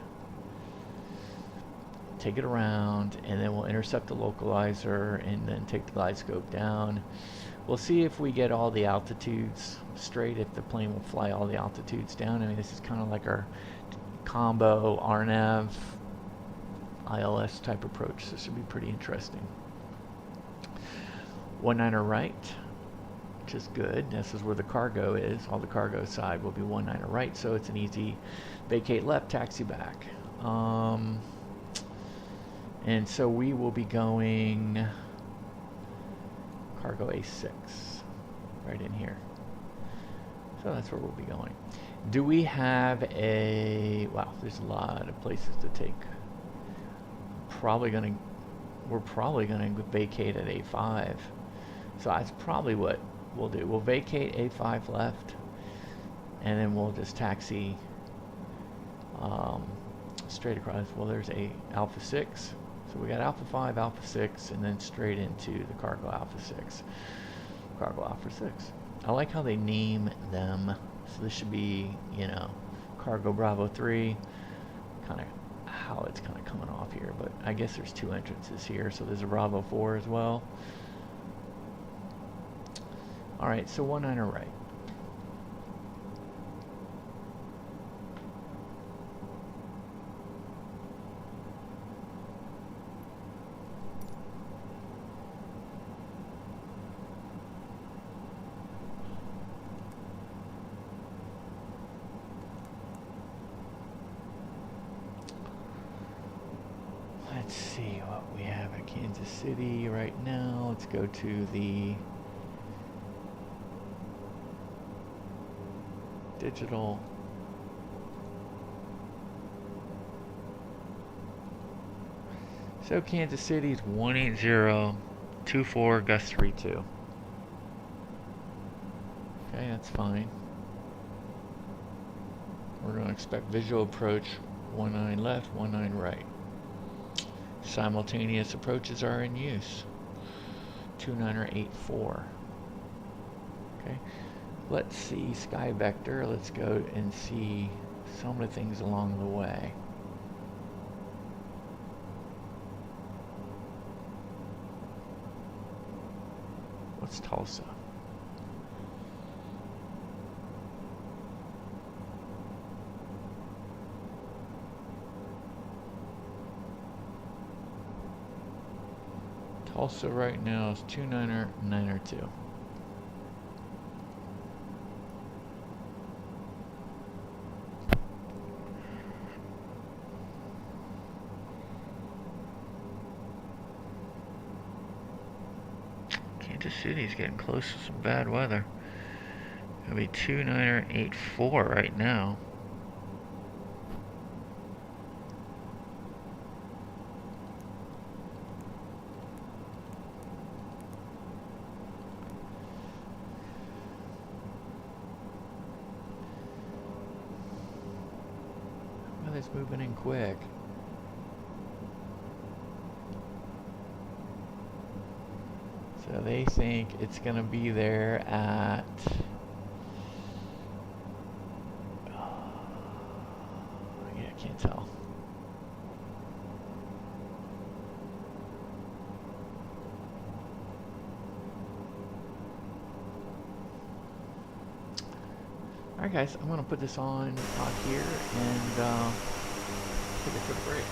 and then we'll intercept the localizer and then take the glide scope down. We'll see if we get all the altitudes straight, if the plane will fly all the altitudes down. I mean, this is kind of like our combo RNAV ILS type approach. This should be pretty interesting. 19er right, which is good. This is where the cargo is. All the cargo side will be 19er right, so it's an easy vacate left, taxi back. And so we will be going cargo A6 right in here. So that's where we'll be going. Do we have a... Wow, there's a lot of places to take. We're probably going to vacate at A5. So that's probably what we'll do. We'll vacate A5 left, and then we'll just taxi straight across. Well, there's a Alpha 6. So we got Alpha 5, Alpha 6, and then straight into the cargo Alpha 6. Cargo Alpha 6. I like how they name them. So this should be, you know, Cargo Bravo 3. Kind of how it's kind of coming off here, but I guess there's two entrances here. So there's a Bravo 4 as well. All right, so 19er right. Let's see what we have at Kansas City right now. Let's go to the digital. So Kansas City is 18024 gust 32. Okay, that's fine. We're going to expect visual approach 19 left, 19 right. Simultaneous approaches are in use. 2984. Okay. Let's see Sky Vector. Let's go and see some of the things along the way. What's Tulsa? Tulsa right now is 29er, 9er2. Kansas City's getting close to some bad weather. It'll be 29er, 8-4 right now. it's moving in quick. So they think it's going to be there at... yeah, I can't tell. Alright guys, I'm going to put this on here and take a quick break.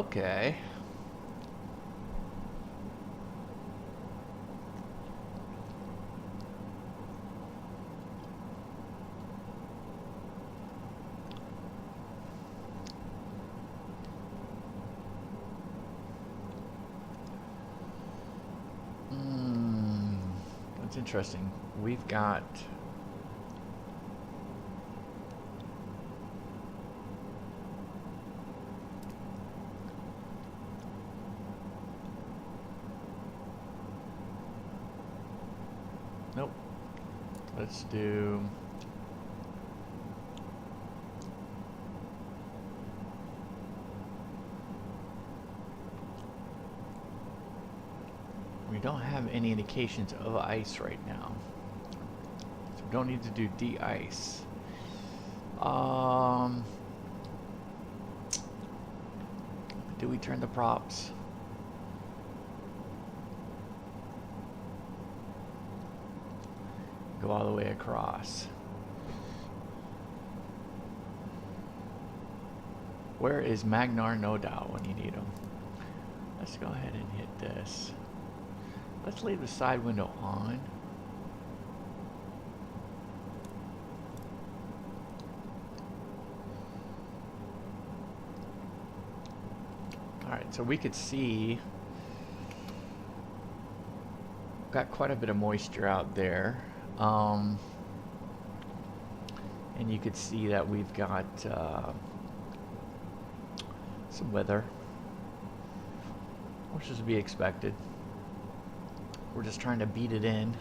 Okay. That's interesting. We've got nope. Let's do we don't have any indications of ice right now. So we don't need to do de-ice. Do we turn the props? Go all the way across. Where is Magnar No Doubt when you need him? Let's go ahead and hit this. Let's leave the side window on. Alright, so we could see got quite a bit of moisture out there. And you could see that we've got some weather, which is to be expected. We're just trying to beat it in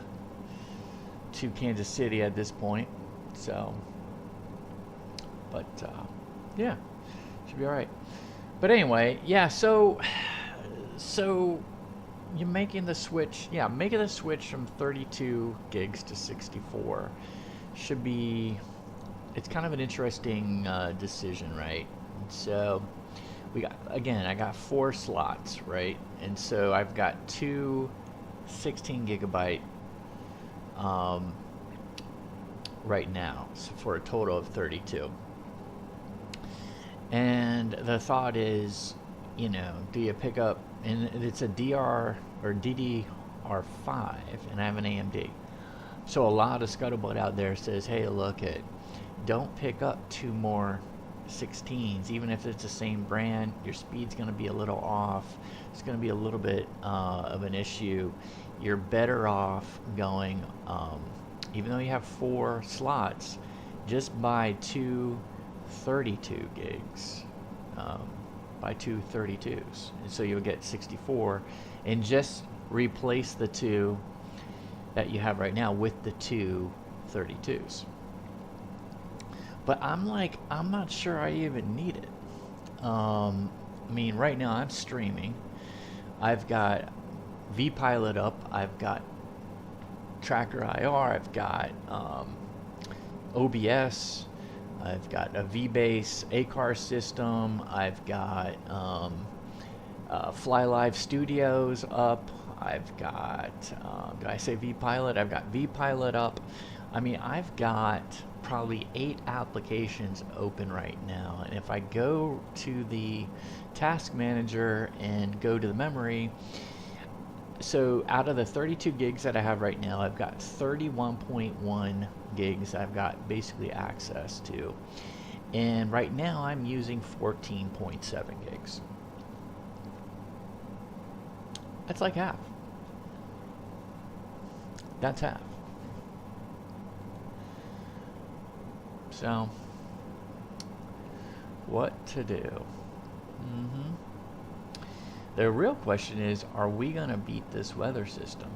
to Kansas City at this point. So, but yeah, should be all right. But anyway, yeah. So you're making the switch. Yeah, making the switch from 32 gigs to 64 should be. It's kind of an interesting decision, right? So we got, again, I got 4 slots, right? And so I've got 2 16 gigabyte right now, so for a total of 32. And the thought is, you know, do you pick up, and it's a DR or DDR5, and I have an AMD. So a lot of scuttlebutt out there says, hey, look, don't pick up 2 more 16s, even if it's the same brand. Your speed's going to be a little off. It's going to be a little bit of an issue. You're better off going, even though you have 4 slots, just buy 2 32 gigs, buy 2 32s, and so you'll get 64, and just replace the 2 that you have right now with the 2 32s. But I'm not sure I even need it. I mean, right now I'm streaming. I've got vPilot up. I've got TrackIR. I've got OBS. I've got a vBase ACAR system. I've got Fly Live Studios up. I've got, did I say vPilot? I've got vPilot up. I mean, I've got probably 8 applications open right now. And if I go to the task manager and go to the memory, so out of the 32 gigs that I have right now, I've got 31.1 gigs I've got basically access to. And right now I'm using 14.7 gigs. That's like half. That's half. So, what to do? The real question is, are we going to beat this weather system?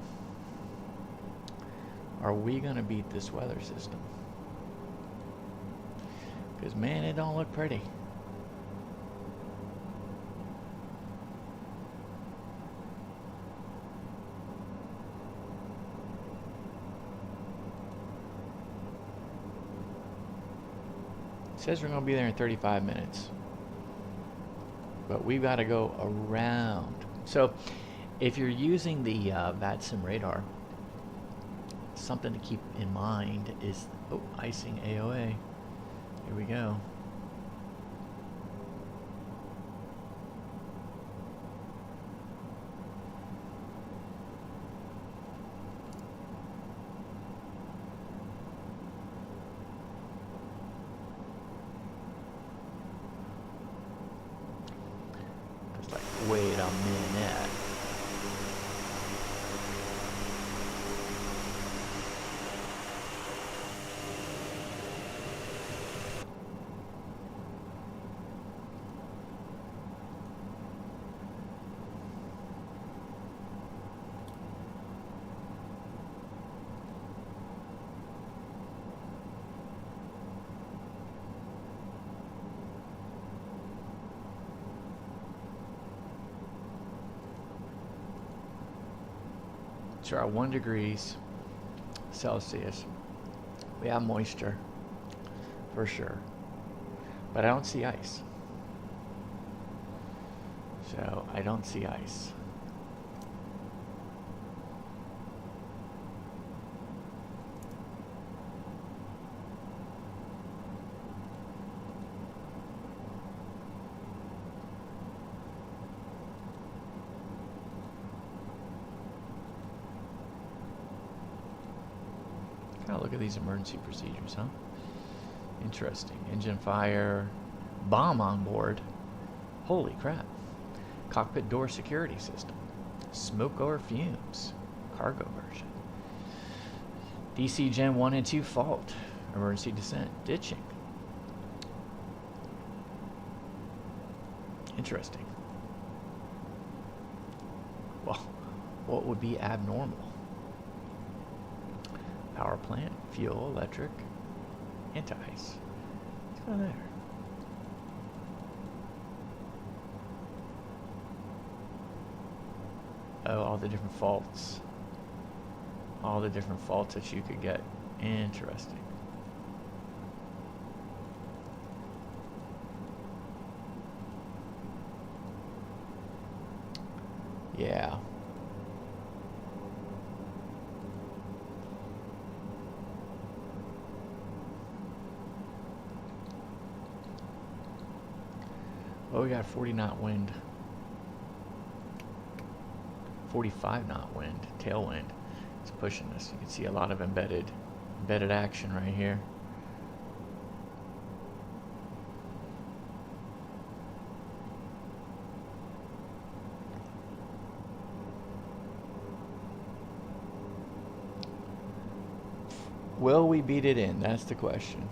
Are we going to beat this weather system? Because, man, it don't look pretty. It says we're going to be there in 35 minutes. But we've got to go around. So if you're using the VATSIM radar, something to keep in mind is, oh, icing AOA. Here we go. So our 1 degrees Celsius. We have moisture for sure, but I don't see ice. So I don't see ice. Oh, look at these emergency procedures, huh? Interesting. Engine fire, bomb on board. Holy crap. Cockpit door security system. Smoke or fumes. Cargo version. DC Gen 1 and 2 fault. Emergency descent. Ditching. Interesting. Well, what would be abnormal? Power plant, fuel, electric, anti-ice. What's going on there? Oh, all the different faults. All the different faults that you could get. Interesting. Yeah. Oh, we got 40 knot wind. 45 knot wind, tailwind. It's pushing us. You can see a lot of embedded action right here. Will we beat it in? That's the question.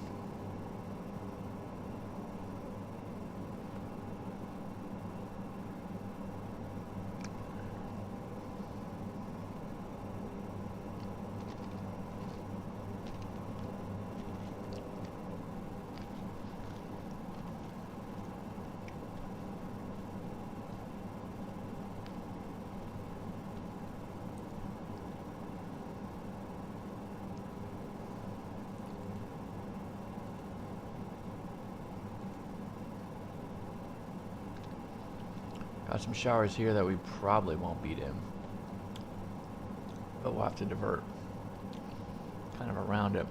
Got some showers here that we probably won't beat in, but we'll have to divert kind of around it.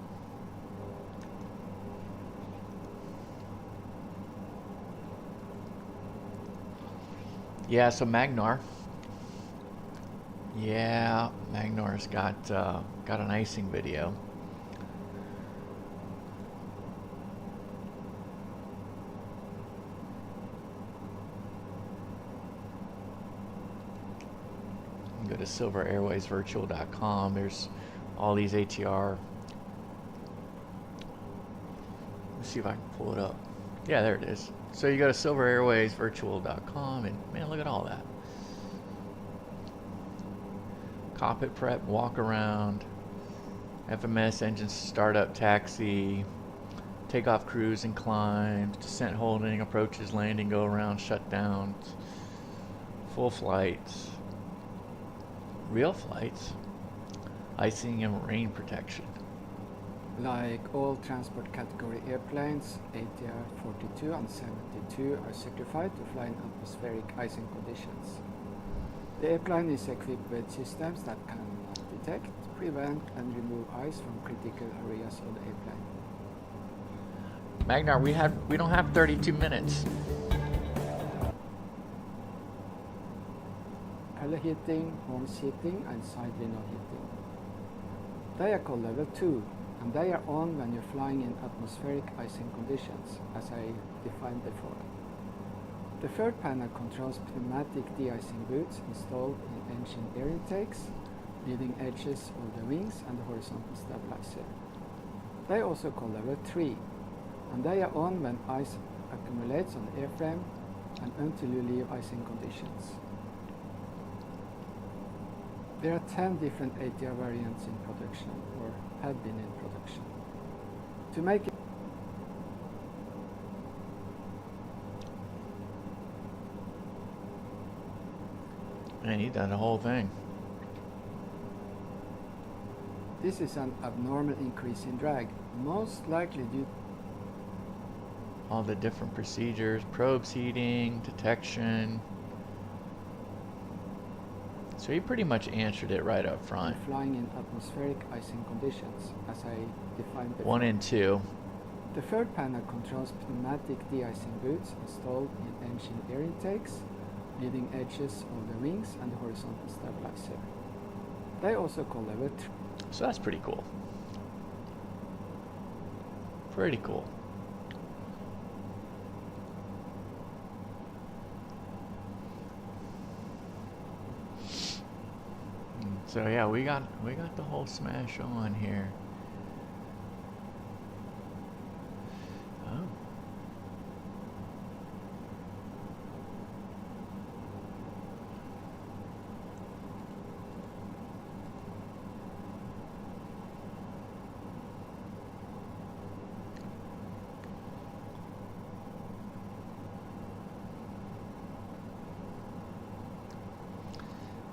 Yeah, so Magnar. Yeah, Magnar's got an icing video. Go to silverairwaysvirtual.com. There's all these ATR. Let's see if I can pull it up. Yeah, there it is. So you go to silverairwaysvirtual.com and man, look at all that. Cockpit prep, walk around, FMS engine startup, taxi, takeoff, cruise and climb, descent holding, approaches, landing, go around, shutdowns, full flights. Real flights, icing and rain protection. Like all transport category airplanes, ATR-42 and 72 are certified to fly in atmospheric icing conditions. The airplane is equipped with systems that can detect, prevent, and remove ice from critical areas of the airplane. Magnar, we don't have 32 minutes. Halo heating, horn seating, and side window heating. They are called level 2, and they are on when you're flying in atmospheric icing conditions, as I defined before. The third panel controls pneumatic de-icing boots installed in engine air intakes, leading edges of the wings and the horizontal stabilizer. They are also called level 3, and they are on when ice accumulates on the airframe and until you leave icing conditions. There are 10 different ATR variants in production, or have been in production. To make it Man, he done the whole thing. This is an abnormal increase in drag, most likely due all the different procedures, probe seating, detection. So he pretty much answered it right up front. to flying in atmospheric icing conditions, as I defined before. 1 and 2. The third panel controls pneumatic de-icing boots installed in engine air intakes, leading edges of the wings and the horizontal stabilizer. They also call level 3. So that's pretty cool. Pretty cool. So yeah, we got the whole smash on here. Oh.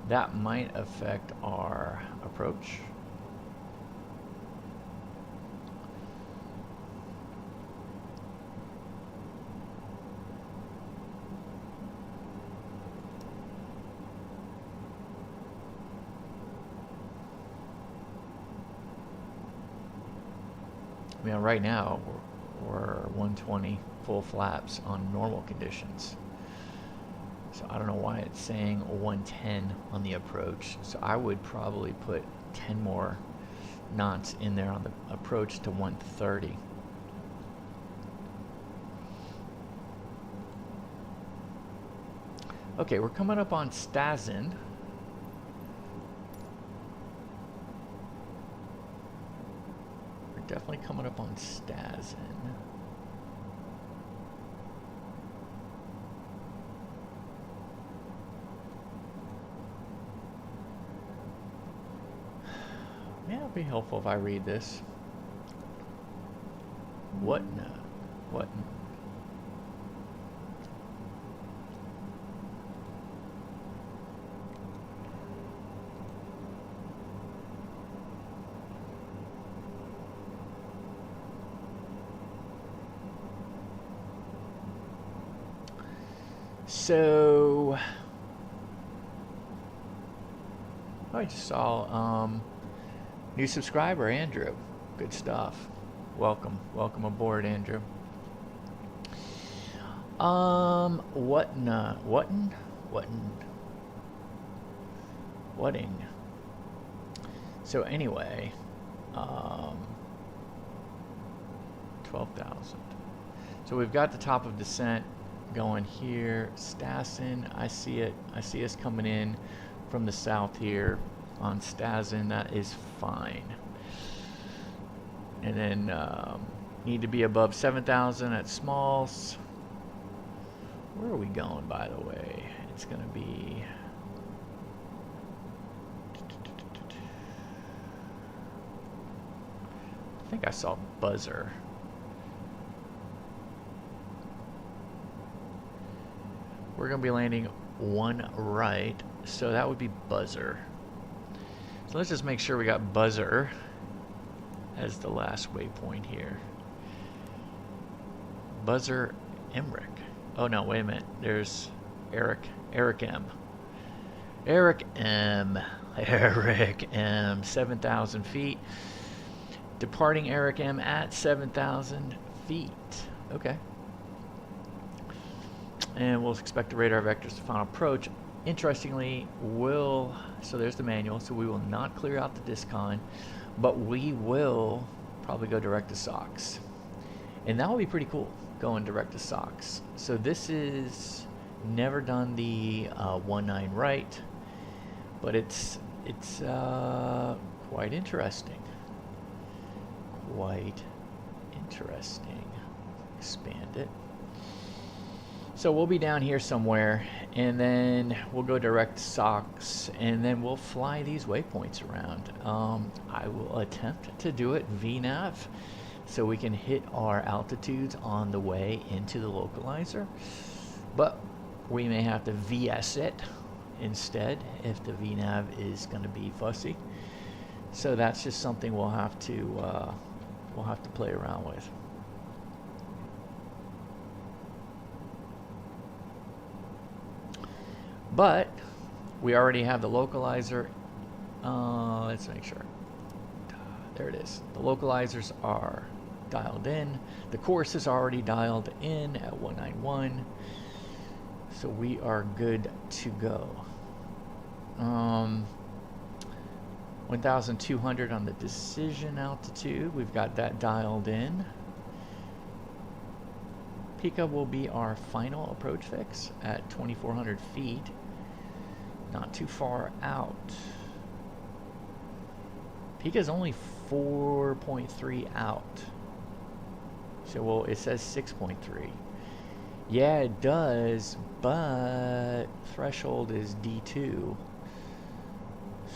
That might affect our approach. I mean, right now we're 120 full flaps on normal conditions. So I don't know why it's saying 110 on the approach. So I would probably put 10 more knots in there on the approach to 130. Okay, we're coming up on STASN. We're definitely coming up on STASN. Yeah, it'll be helpful if I read this. What no? What? So I just saw new subscriber Andrew. Good stuff. Welcome aboard, Andrew. Whatting. So anyway, 12,000. So we've got the top of descent going here. STASN, I see it. I see us coming in from the south here on STASN. That is fine. And then need to be above 7,000 at smalls. Where are we going, by the way? It's going to be... I think I saw buzzer. We're going to be landing one right, so that would be buzzer. So let's just make sure we got buzzer as the last waypoint here. Buzzer Emmerich. Oh no, wait a minute. There's Eric M. Eric M. 7,000 feet. Departing Eric M at 7,000 feet. Okay. And we'll expect the radar vectors to final approach. Interestingly, so there's the manual, so we will not clear out the discon, but we will probably go direct to SOX. And that will be pretty cool, going direct to SOX. So this is never done the 19 right, but it's quite interesting. Quite interesting. Expand it. So we'll be down here somewhere, and then we'll go direct to SOX, and then we'll fly these waypoints around. I will attempt to do it VNAV, so we can hit our altitudes on the way into the localizer, but we may have to VS it instead if the VNAV is going to be fussy. So that's just something we'll have to play around with. But we already have the localizer. Let's make sure. There it is. The localizers are dialed in. The course is already dialed in at 191. So we are good to go. 1,200 on the decision altitude. We've got that dialed in. Pica will be our final approach fix at 2,400 feet. Not too far out. Pica is only 4.3 out. So, well, it says 6.3. Yeah, it does, but threshold is D2.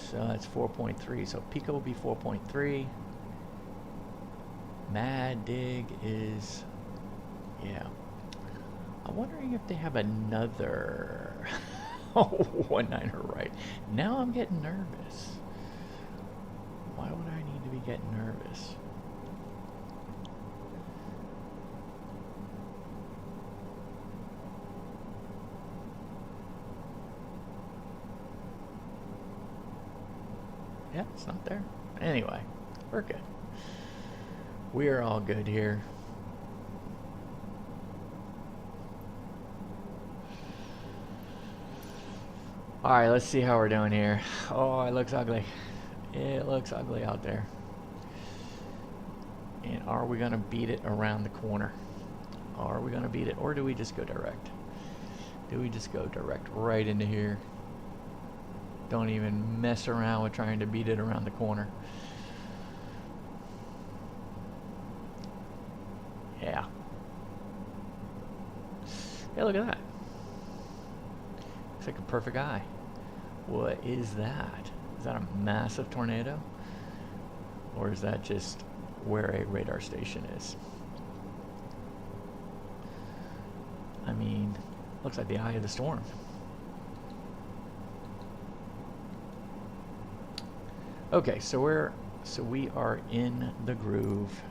So that's 4.3. So Pica will be 4.3. Mad Dig is, yeah. I'm wondering if they have another 1.9er right. Now I'm getting nervous. Why would I need to be getting nervous? Yeah, it's not there. Anyway, we're good. We are all good here. Alright, let's see how we're doing here. Oh, it looks ugly. It looks ugly out there. And are we going to beat it around the corner? Are we going to beat it? Or do we just go direct? Do we just go direct right into here? Don't even mess around with trying to beat it around the corner. Yeah. Hey, look at that. Looks like a perfect eye. What is that? Is that a massive tornado? Or is that just where a radar station is? I mean, looks like the eye of the storm. Okay, so we are in the groove.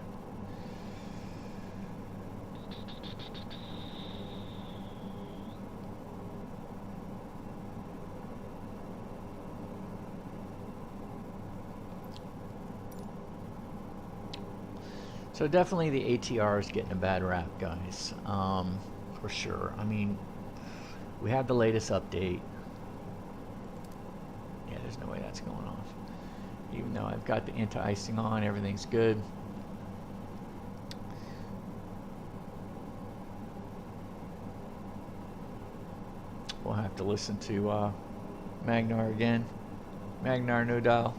So definitely the ATR is getting a bad rap, guys, for sure. I mean, we have the latest update. Yeah, there's no way that's going off. Even though I've got the anti-icing on, everything's good. We'll have to listen to Magnar again. Magnar no dial.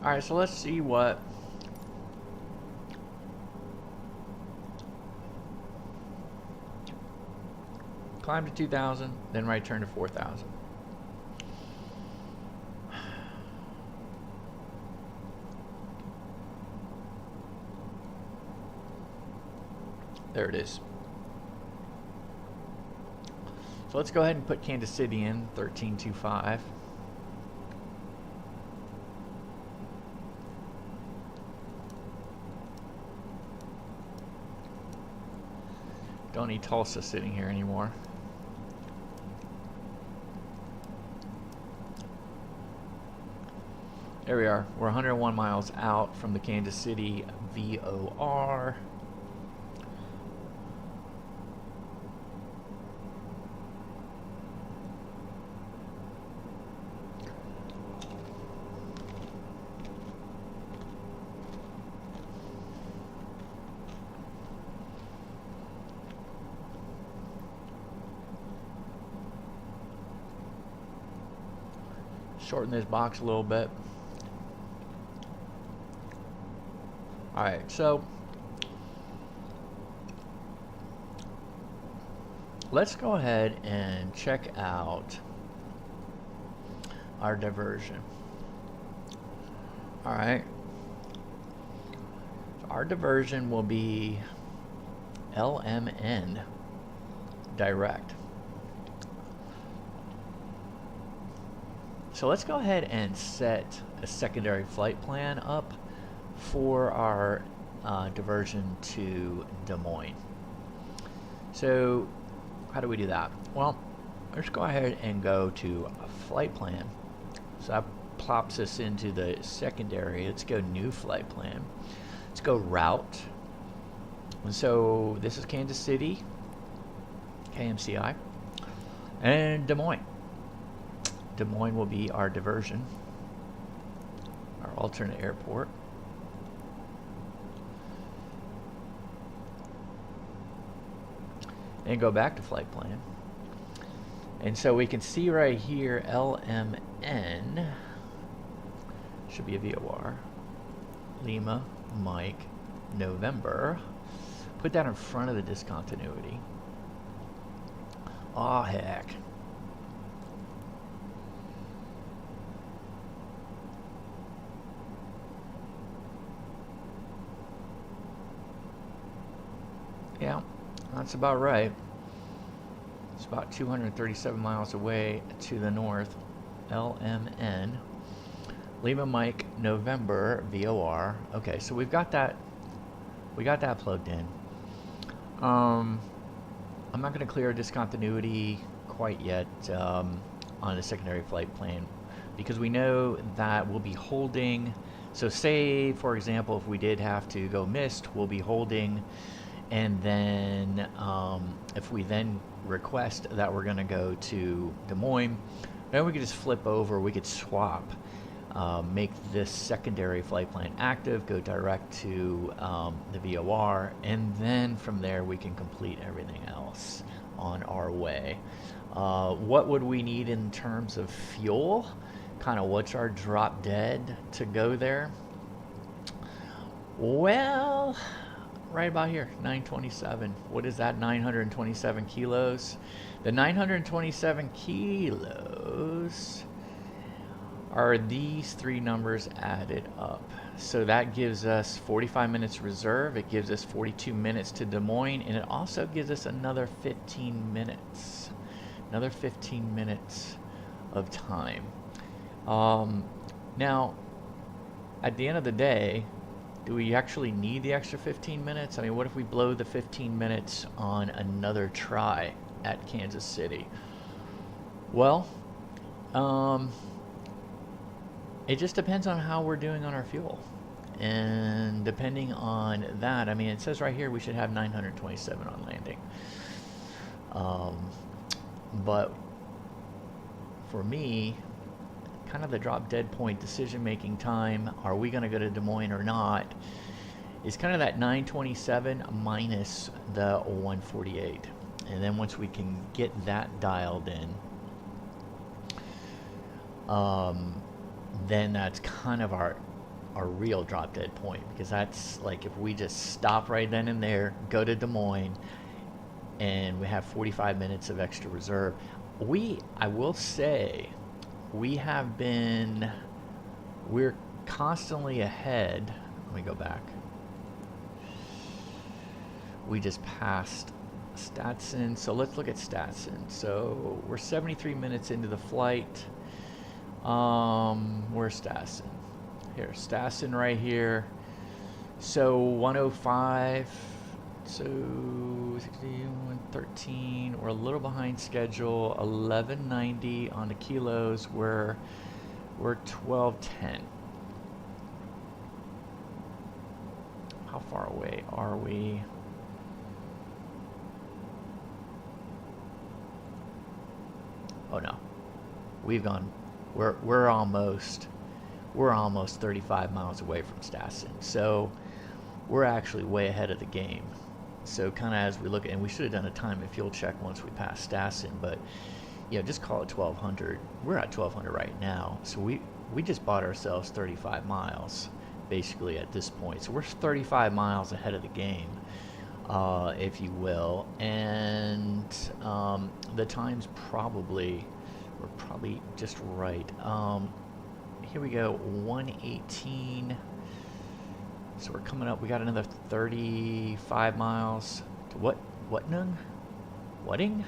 Alright, so let's see what climb to 2,000, then right turn to 4,000. There it is. So let's go ahead and put Kansas City in 1325. Don't need Tulsa sitting here anymore. There we are. We're 101 miles out from the Kansas City VOR. shorten this box a little bit. Alright, so let's go ahead and check out our diversion. Alright, so our diversion will be LMN direct. So let's go ahead and set a secondary flight plan up for our diversion to Des Moines. So how do we do that? Well, let's go ahead and go to a flight plan. So that plops us into the secondary. Let's go new flight plan. Let's go route. And so this is Kansas City, KMCI, and Des Moines. Des Moines will be our diversion, our alternate airport. And go back to flight plan. And so we can see right here, LMN should be a VOR. Lima, Mike, November. Put that in front of the discontinuity. Aw, heck. Yeah, that's about right. It's about 237 miles away to the north. LMN. Lima Mike November VOR. Okay, so we've got that. We got that plugged in. I'm not going to clear discontinuity quite yet on the secondary flight plan because we know that we'll be holding. So say, for example, if we did have to go missed, we'll be holding. And then if we then request that we're going to go to Des Moines, then we could just flip over, we could swap, make this secondary flight plan active, go direct to the VOR, and then from there we can complete everything else on our way. What would we need in terms of fuel? Kind of what's our drop dead to go there? Well, right about here, 927. What is that? 927 kilos. The 927 kilos are these three numbers added up. So that gives us 45 minutes reserve. It gives us 42 minutes to Des Moines, and it also gives us another 15 minutes. Another 15 minutes of time. Now, at the end of the day, do we actually need the extra 15 minutes? I mean, what if we blow the 15 minutes on another try at Kansas City? Well, it just depends on how we're doing on our fuel. And depending on that, I mean, it says right here we should have 927 on landing. But for me, kind of the drop dead point decision making time, are we going to go to Des Moines or not, is kind of that 927 minus the 148. And then once we can get that dialed in, then that's kind of our real drop dead point, because that's like if we just stop right then and there, go to Des Moines, and we have 45 minutes of extra reserve. I will say, we're constantly ahead. Let me go back. We just passed STASN, so let's look at STASN. So we're 73 minutes into the flight. Where's STASN? Here, STASN right here. So 105, so 113, we're a little behind schedule. 1190 on the kilos, we're 1210. How far away are we? Oh no, we've gone. We're almost 35 miles away from STASN, so we're actually way ahead of the game. So kind of as we look at, and we should have done a time and fuel check once we passed STASN, but yeah, just call it 1200. We're at 1200 right now, so we just bought ourselves 35 miles basically at this point. So we're 35 miles ahead of the game, if you will, and the time's probably, we're probably just right. Here we go, 118. So we're coming up, we got another 35 miles to Whatnung? Whatting?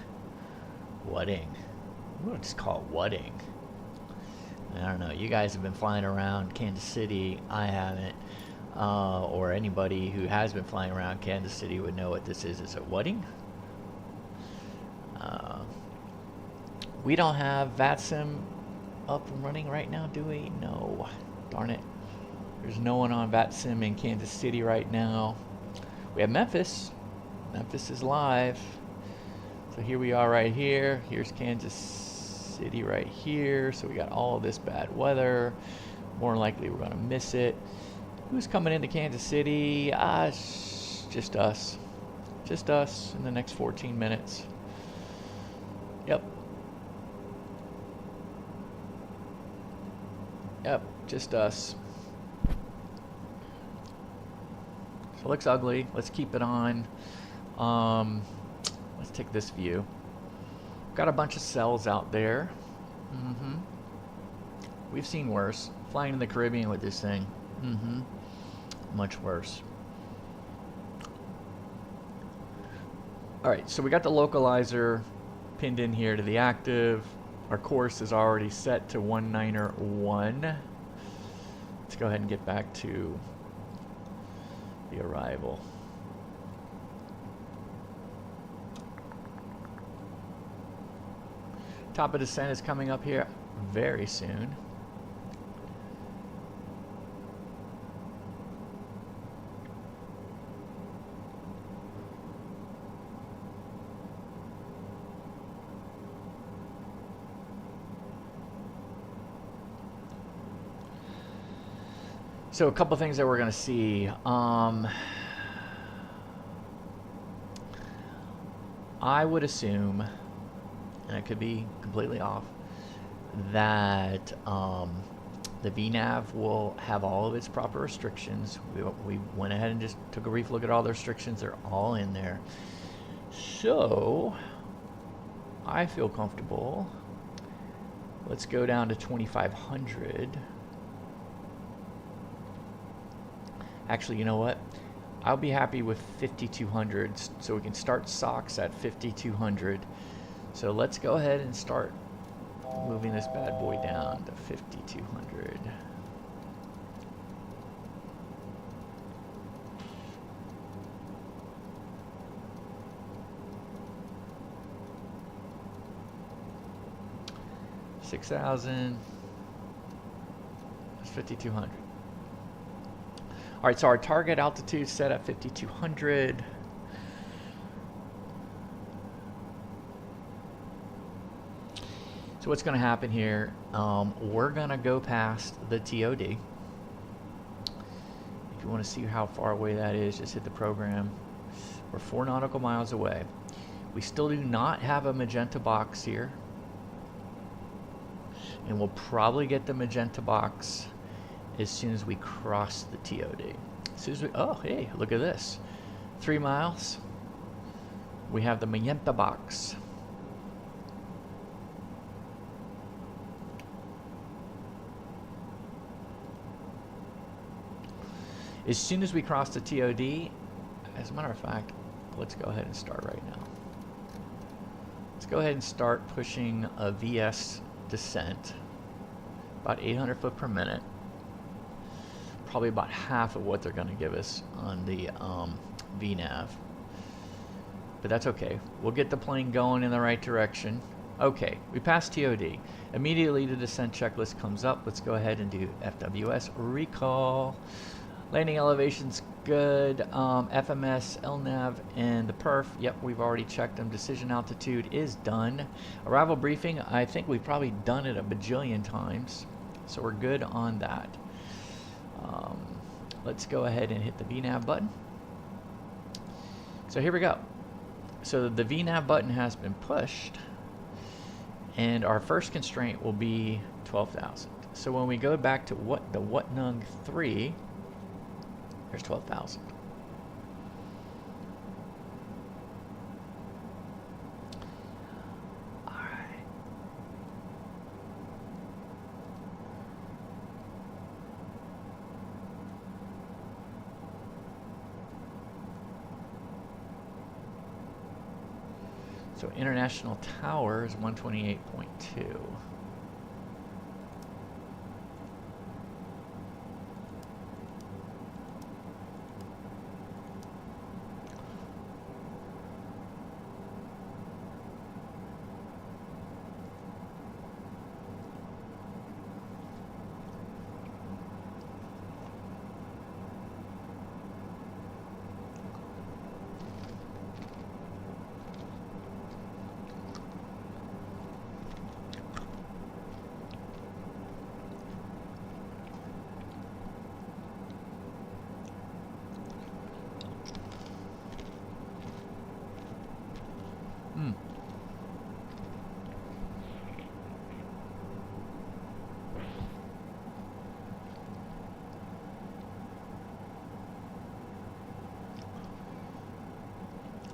We'll just call it Whatting. I don't know, you guys have been flying around Kansas City, I haven't. Or anybody who has been flying around Kansas City would know what this is. Is it Whatting? We don't have VATSIM up and running right now, do we? No. Darn it. There's no one on VATSIM in Kansas City right now. We have Memphis. Memphis is live. So here we are right here. Here's Kansas City right here. So we got all of this bad weather. More than likely we're going to miss it. Who's coming into Kansas City? Just us. Just us in the next 14 minutes. Yep. Yep, just us. So it looks ugly. Let's keep it on. Let's take this view. Got a bunch of cells out there. We've seen worse. Flying in the Caribbean with this thing. Much worse. Alright, so we got the localizer pinned in here to the active. Our course is already set to 191. Let's go ahead and get back to the arrival. Top of descent is coming up here very soon. So a couple things that we're going to see. I would assume, and I could be completely off, that the VNAV will have all of its proper restrictions. We went ahead and just took a brief look at all the restrictions. They're all in there. So I feel comfortable. Let's go down to 2500. Actually, you know what? I'll be happy with 5200, so we can start SOX at 5200. So let's go ahead and start moving this bad boy down to 5200. $6,000. That's 5200. All right, so our target altitude set at 5200. So what's going to happen here? We're going to go past the TOD. If you want to see how far away that is, just hit the program. We're 4 nautical miles away. We still do not have a magenta box here. And we'll probably get the magenta box as soon as we cross the TOD. As soon as we, oh, hey, look at this. 3 miles. We have the magenta box. As soon as we cross the TOD, as a matter of fact, let's go ahead and start right now. Let's go ahead and start pushing a VS descent, about 800 foot per minute. Probably about half of what they're going to give us on the VNAV. But that's okay. We'll get the plane going in the right direction. Okay, we passed TOD. Immediately the descent checklist comes up. Let's go ahead and do FWS recall. Landing elevation's good. FMS, LNAV, and the perf. Yep, we've already checked them. Decision altitude is done. Arrival briefing, I think we've probably done it a bajillion times. So we're good on that. Let's go ahead and hit the VNAV button. So here we go. So the VNAV button has been pushed. And our first constraint will be 12,000. So when we go back to the Whatnung 3, there's 12,000. All right. So International Tower is 128.2.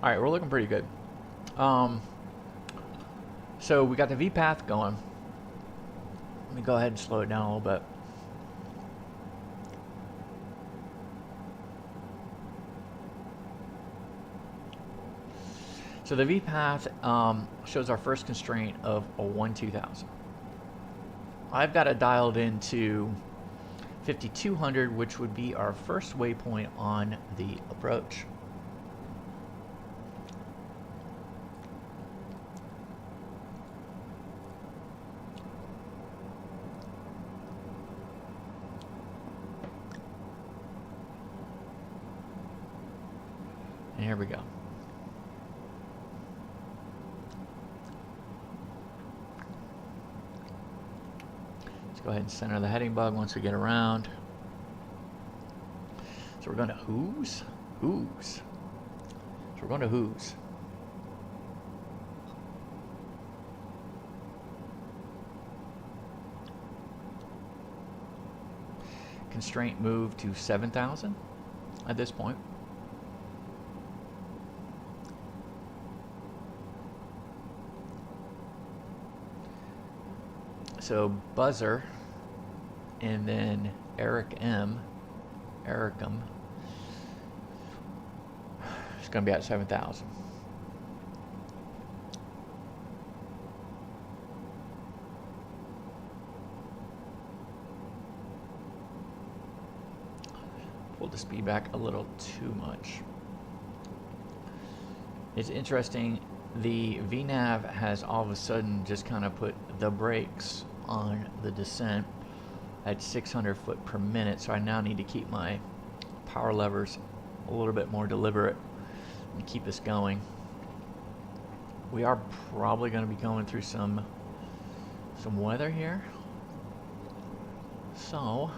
All right, we're looking pretty good. So we got the V path going. Let me go ahead and slow it down a little bit. So the V path shows our first constraint of a 1-2000. I've got it dialed into 5200, which would be our first waypoint on the approach. And here we go. Let's go ahead and center the heading bug once we get around. So we're going to who's? Who's? So we're going to who's. Constraint move to 7,000 at this point. So buzzer, and then Eric M, Ericum, it's going to be at 7,000. Pull the speed back a little too much. It's interesting, the VNav has all of a sudden just kind of put the brakes on the descent at 600 foot per minute, so I now need to keep my power levers a little bit more deliberate and keep us going. We are probably going to be going through some weather here, so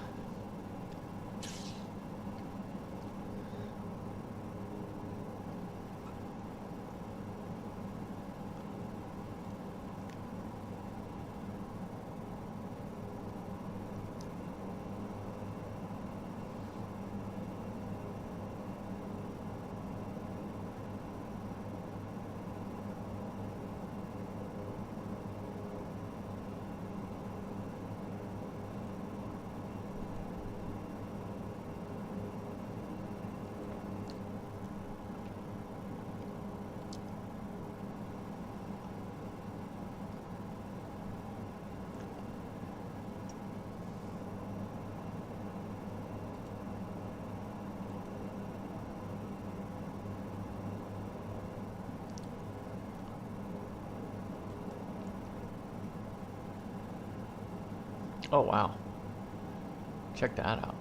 oh wow, check that out.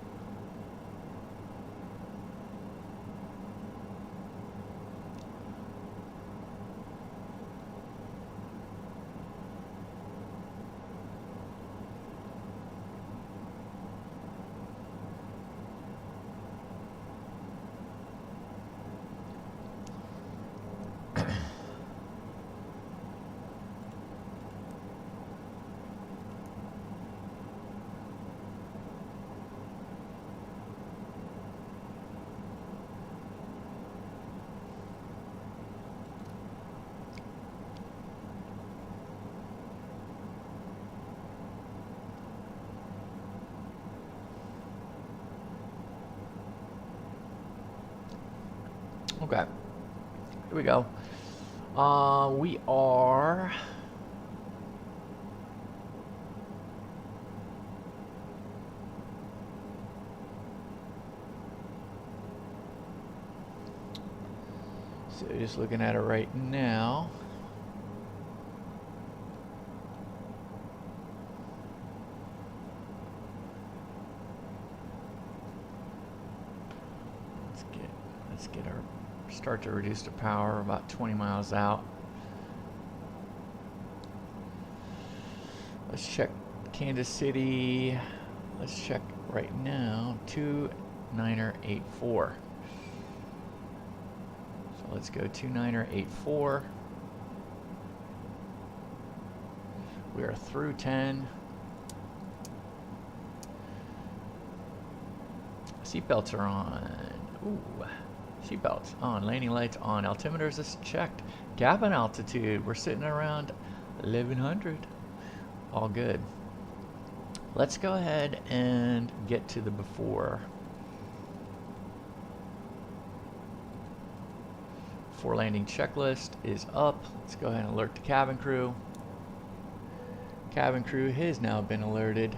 Okay. Here we go. We are... So just looking at it right now. Let's get our start to reduce the power about 20 miles out. Let's check Kansas City. Let's check right now. 2984. So let's go 2984. We are through 10. Seatbelts are on. Ooh. Seatbelts on, landing lights on, altimeters is checked, cabin altitude, we're sitting around 1100, all good. Let's go ahead and get to the before. Before landing checklist is up. Let's go ahead and alert the cabin crew. Cabin crew has now been alerted.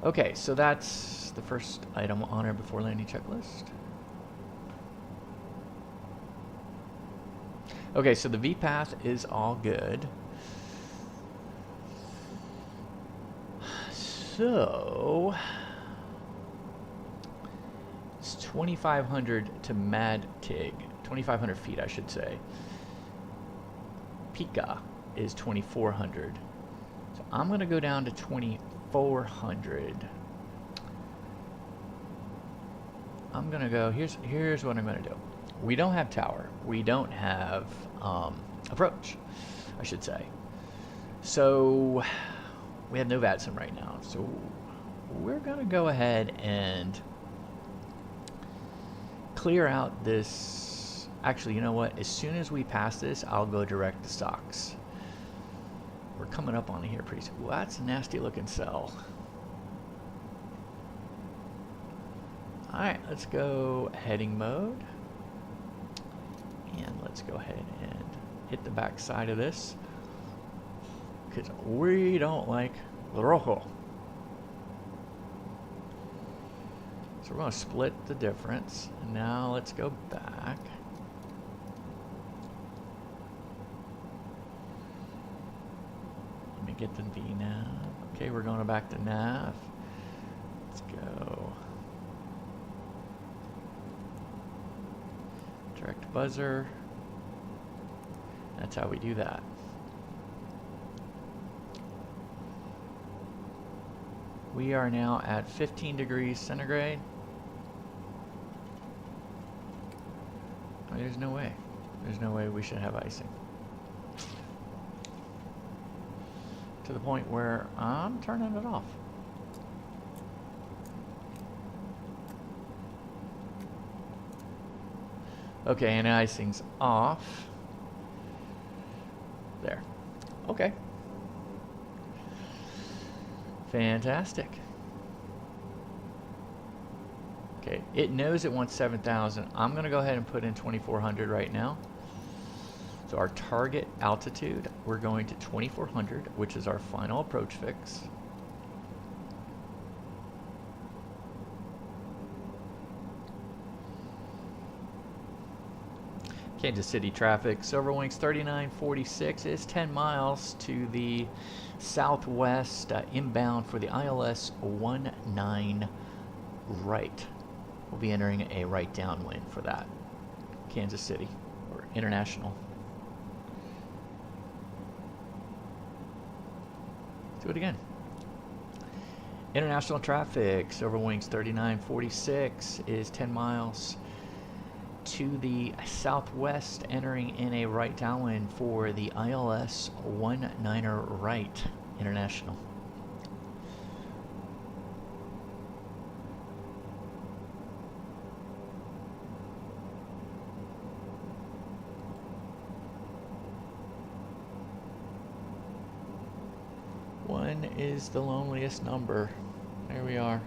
Okay, so that's the first item on our before landing checklist. Okay, so the VPath is all good. So it's 2,500 to Mad Tig, 2,500 feet, I should say. Pika is 2,400. So I'm gonna go down to 2,400. I'm gonna go, here's what I'm gonna do. We don't have tower. We don't have approach, I should say. So we have no VATSIM right now. So we're gonna go ahead and clear out this. Actually, you know what? As soon as we pass this, I'll go direct to stocks. We're coming up on here pretty soon. Well, that's a nasty looking cell. Alright, let's go heading mode. And let's go ahead and hit the back side of this. Because we don't like the rojo. So we're going to split the difference. And now let's go back. Let me get the VNav. Okay, we're going back to nav. Let's go. Direct buzzer. That's how we do that. We are now at 15 degrees centigrade. Oh, there's no way. There's no way we should have icing. To the point where I'm turning it off. Okay, and icing's off. There. Okay. Fantastic. Okay, it knows it wants 7,000. I'm going to go ahead and put in 2,400 right now. So our target altitude, we're going to 2,400, which is our final approach fix. Kansas City traffic, Silver Wings 3946 is 10 miles to the southwest, inbound for the ILS 19 right. We'll be entering a right downwind for that. Kansas City, or international. Do it again. International traffic, Silver Wings 3946 is 10 miles to the southwest, entering in a right downwind for the ILS 19 right, international. One is the loneliest number. There we are.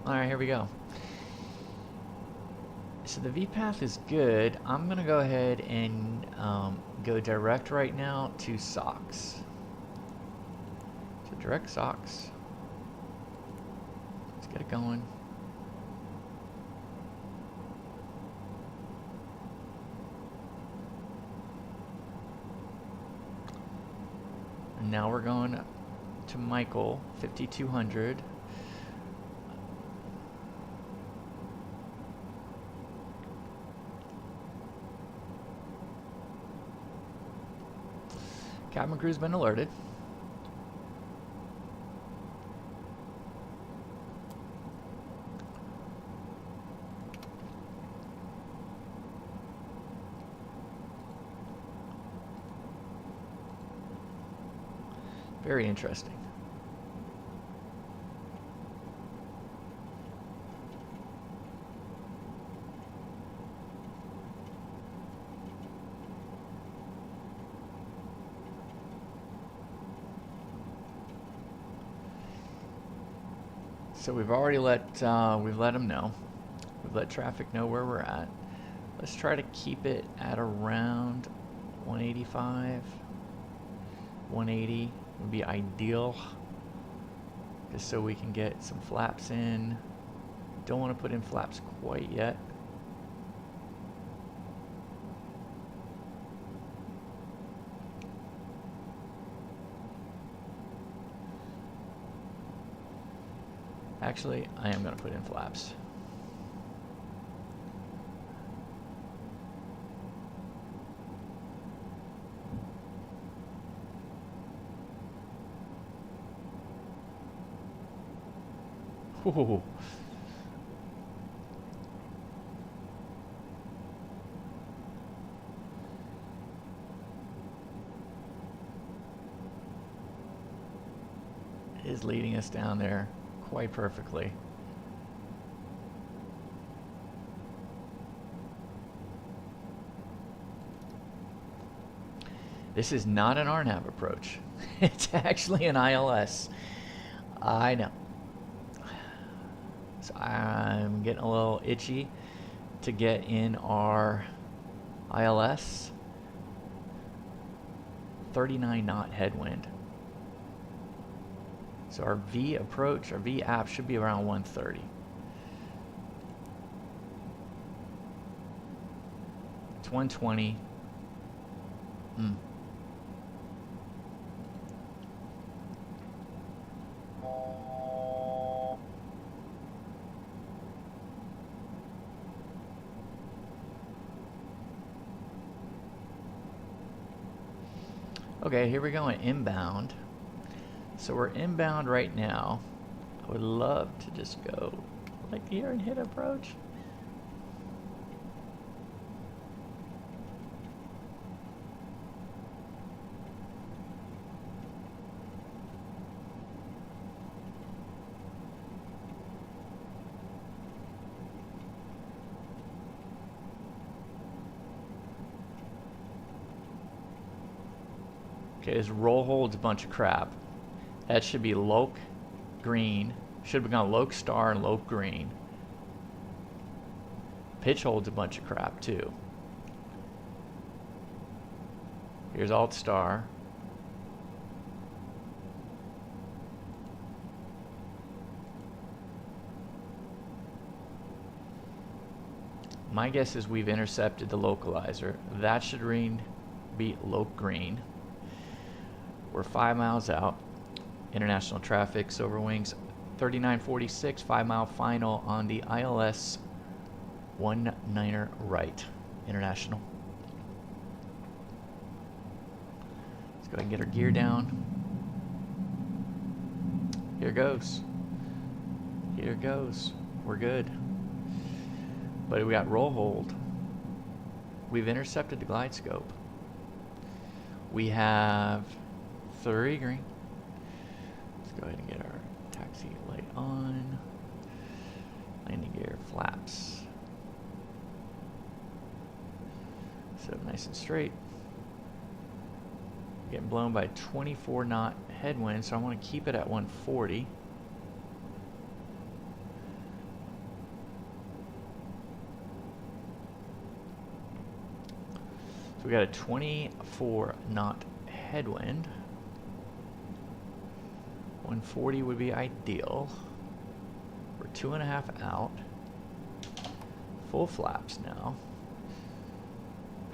Alright, here we go. So the V path is good. I'm going to go ahead and go direct right now to SOX. So direct SOX. Let's get it going. And now we're going to Michael 5200. Cabin crew's been alerted. Very interesting. So we've already let them know. We've let traffic know where we're at. Let's try to keep it at around 185. 180 would be ideal, just so we can get some flaps in. Don't want to put in flaps quite yet. Actually, I am going to put in flaps. Ooh. It is leading us down there quite perfectly. This is not an RNAV approach. It's actually an ILS. I know. So I'm getting a little itchy to get in our ILS. 39 knot headwind. So our V approach, our V app should be around 130. It's 120. Okay, here we go inbound. So we're inbound right now. I would love to just go like here and hit approach. Okay, this roll holds a bunch of crap. That should be Loke green. Should have gone Loke star and Loke green. Pitch holds a bunch of crap too. Here's alt star. My guess is we've intercepted the localizer. That should be Loke green. We're 5 miles out. International traffic, Silver Wings 3946, 5 mile final on the ILS 19er right. International. Let's go ahead and get our gear down. Here goes. Here goes. We're good. But we got roll hold. We've intercepted the glide scope. We have 3 green. Let's go ahead and get our taxi light on. Landing gear flaps. Set up nice and straight. Getting blown by 24 knot headwind, so I want to keep it at 140. So we got a 24 knot headwind. 140 would be ideal. We're 2.5 out. Full flaps now.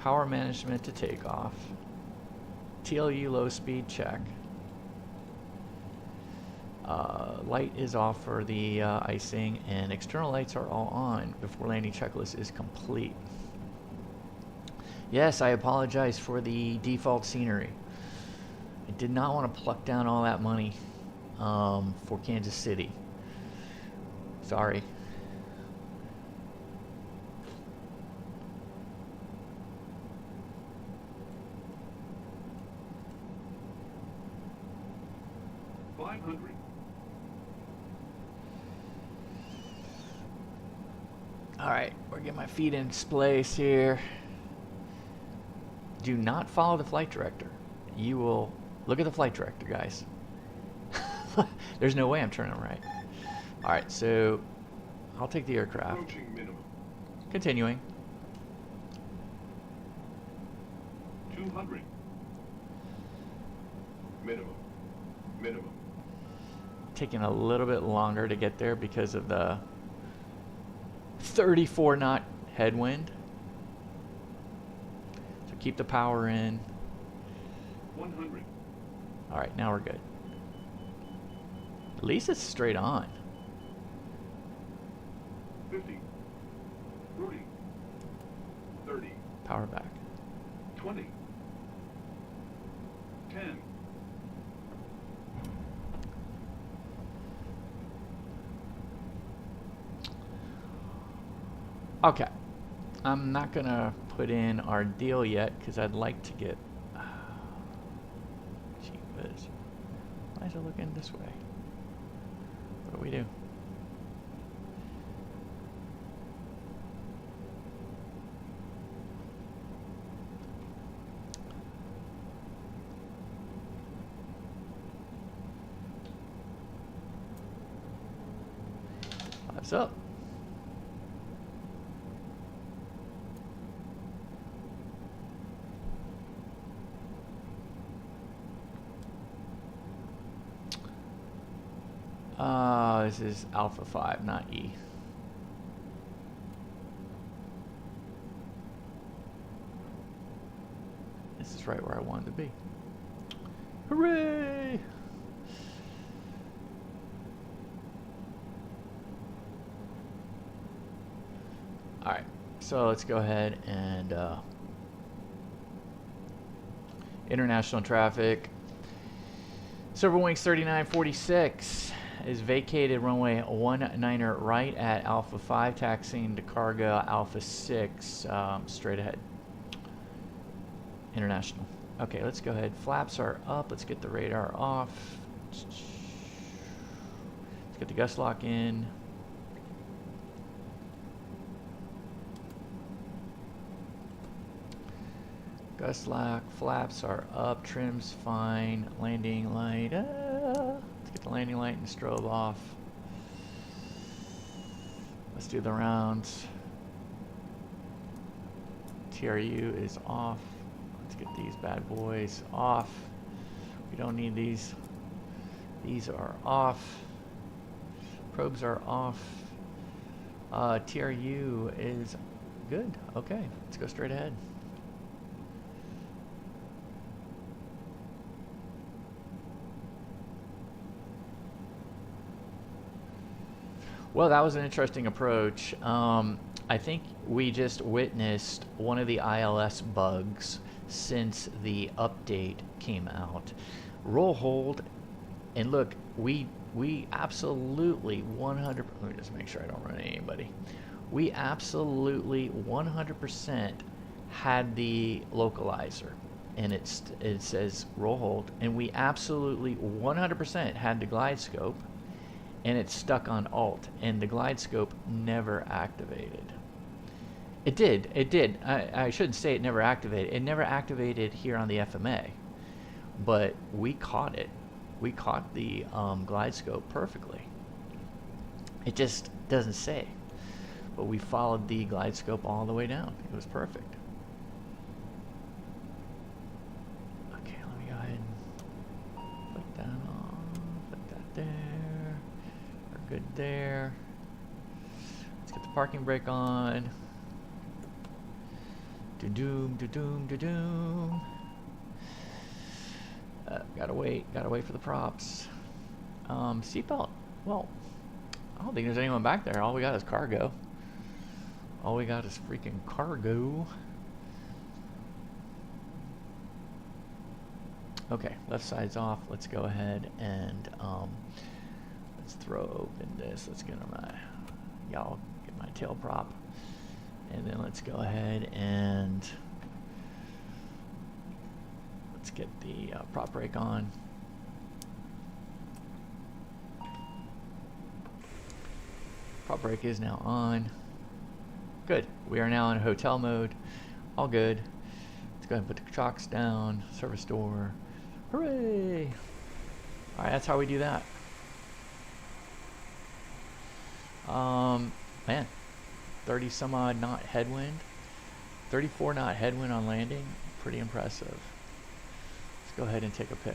Power management to takeoff. TLU low speed check. Light is off for the icing, and external lights are all on before landing checklist is complete. Yes, I apologize for the default scenery. I did not want to pluck down all that money for Kansas City. Sorry. Alright, we're getting my feet in place here. Do not follow the flight director. You will... Look at the flight director, guys. There's no way I'm turning right. Alright, so... I'll take the aircraft. Continuing. 200. Minimum. Taking a little bit longer to get there because of the 34 knot headwind. So keep the power in. 100. Alright, now we're good. At least it's straight on. 50. 40. 30. Power back. 20. 10. Okay. I'm not going to put in our deal yet because I'd like to get... Gee whiz. Why is it looking this way? What do we do? What's up? This is Alpha 5, not E. This is right where I wanted to be. Hooray! Alright, so let's go ahead and international traffic. Silver Wings 3946 is vacated runway 19er right at Alpha 5, taxiing to cargo Alpha 6 straight ahead. International. Okay, let's go ahead. Flaps are up. Let's get the radar off. Let's get the gust lock in. Gust lock, flaps are up, trim's fine, landing light. Let's get the landing light and strobe off. Let's do the rounds. TRU is off. Let's get these bad boys off. We don't need these. These are off. Probes are off. TRU is good. Okay, let's go straight ahead. Well, that was an interesting approach. I think we just witnessed one of the ILS bugs since the update came out. Roll hold, and look, we absolutely 100. Let me just make sure I don't run into anybody. We absolutely 100% had the localizer, and it says roll hold, and we absolutely 100% had the glide scope. And it's stuck on alt, and the glide scope never activated. It did. I shouldn't say it never activated. It never activated here on the FMA, but we caught it. We caught the glide scope perfectly. It just doesn't say, but we followed the glide scope all the way down. It was perfect. there. Let's get the parking brake on. Do-doom, do-doom, do-doom. Gotta wait for the props. Seatbelt, well, I don't think there's anyone back there. All we got is cargo. All we got is freaking cargo. Okay, left side's off. Let's go ahead and let's throw open this. Let's get my, y'all get my tail prop, and then let's go ahead and let's get the prop brake on. Prop brake is now on. Good. We are now in hotel mode. All good. Let's go ahead and put the chocks down. Service door. Hooray! Alright, that's how we do that. Man, 30 some odd knot headwind. 34 knot headwind on landing. Pretty impressive. Let's go ahead and take a pic.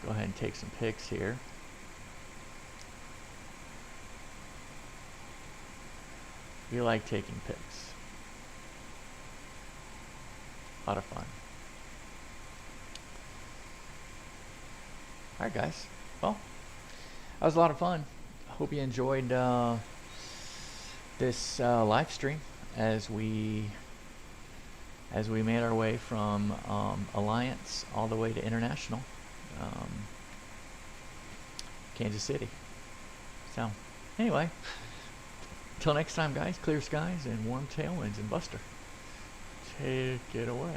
Go ahead and take some pics here. We like taking pics. A lot of fun. Alright guys, well, that was a lot of fun. I hope you enjoyed this live stream as we made our way from Alliance all the way to International. Kansas City. So, anyway, till next time, guys, clear skies and warm tailwinds, and Buster, take it away.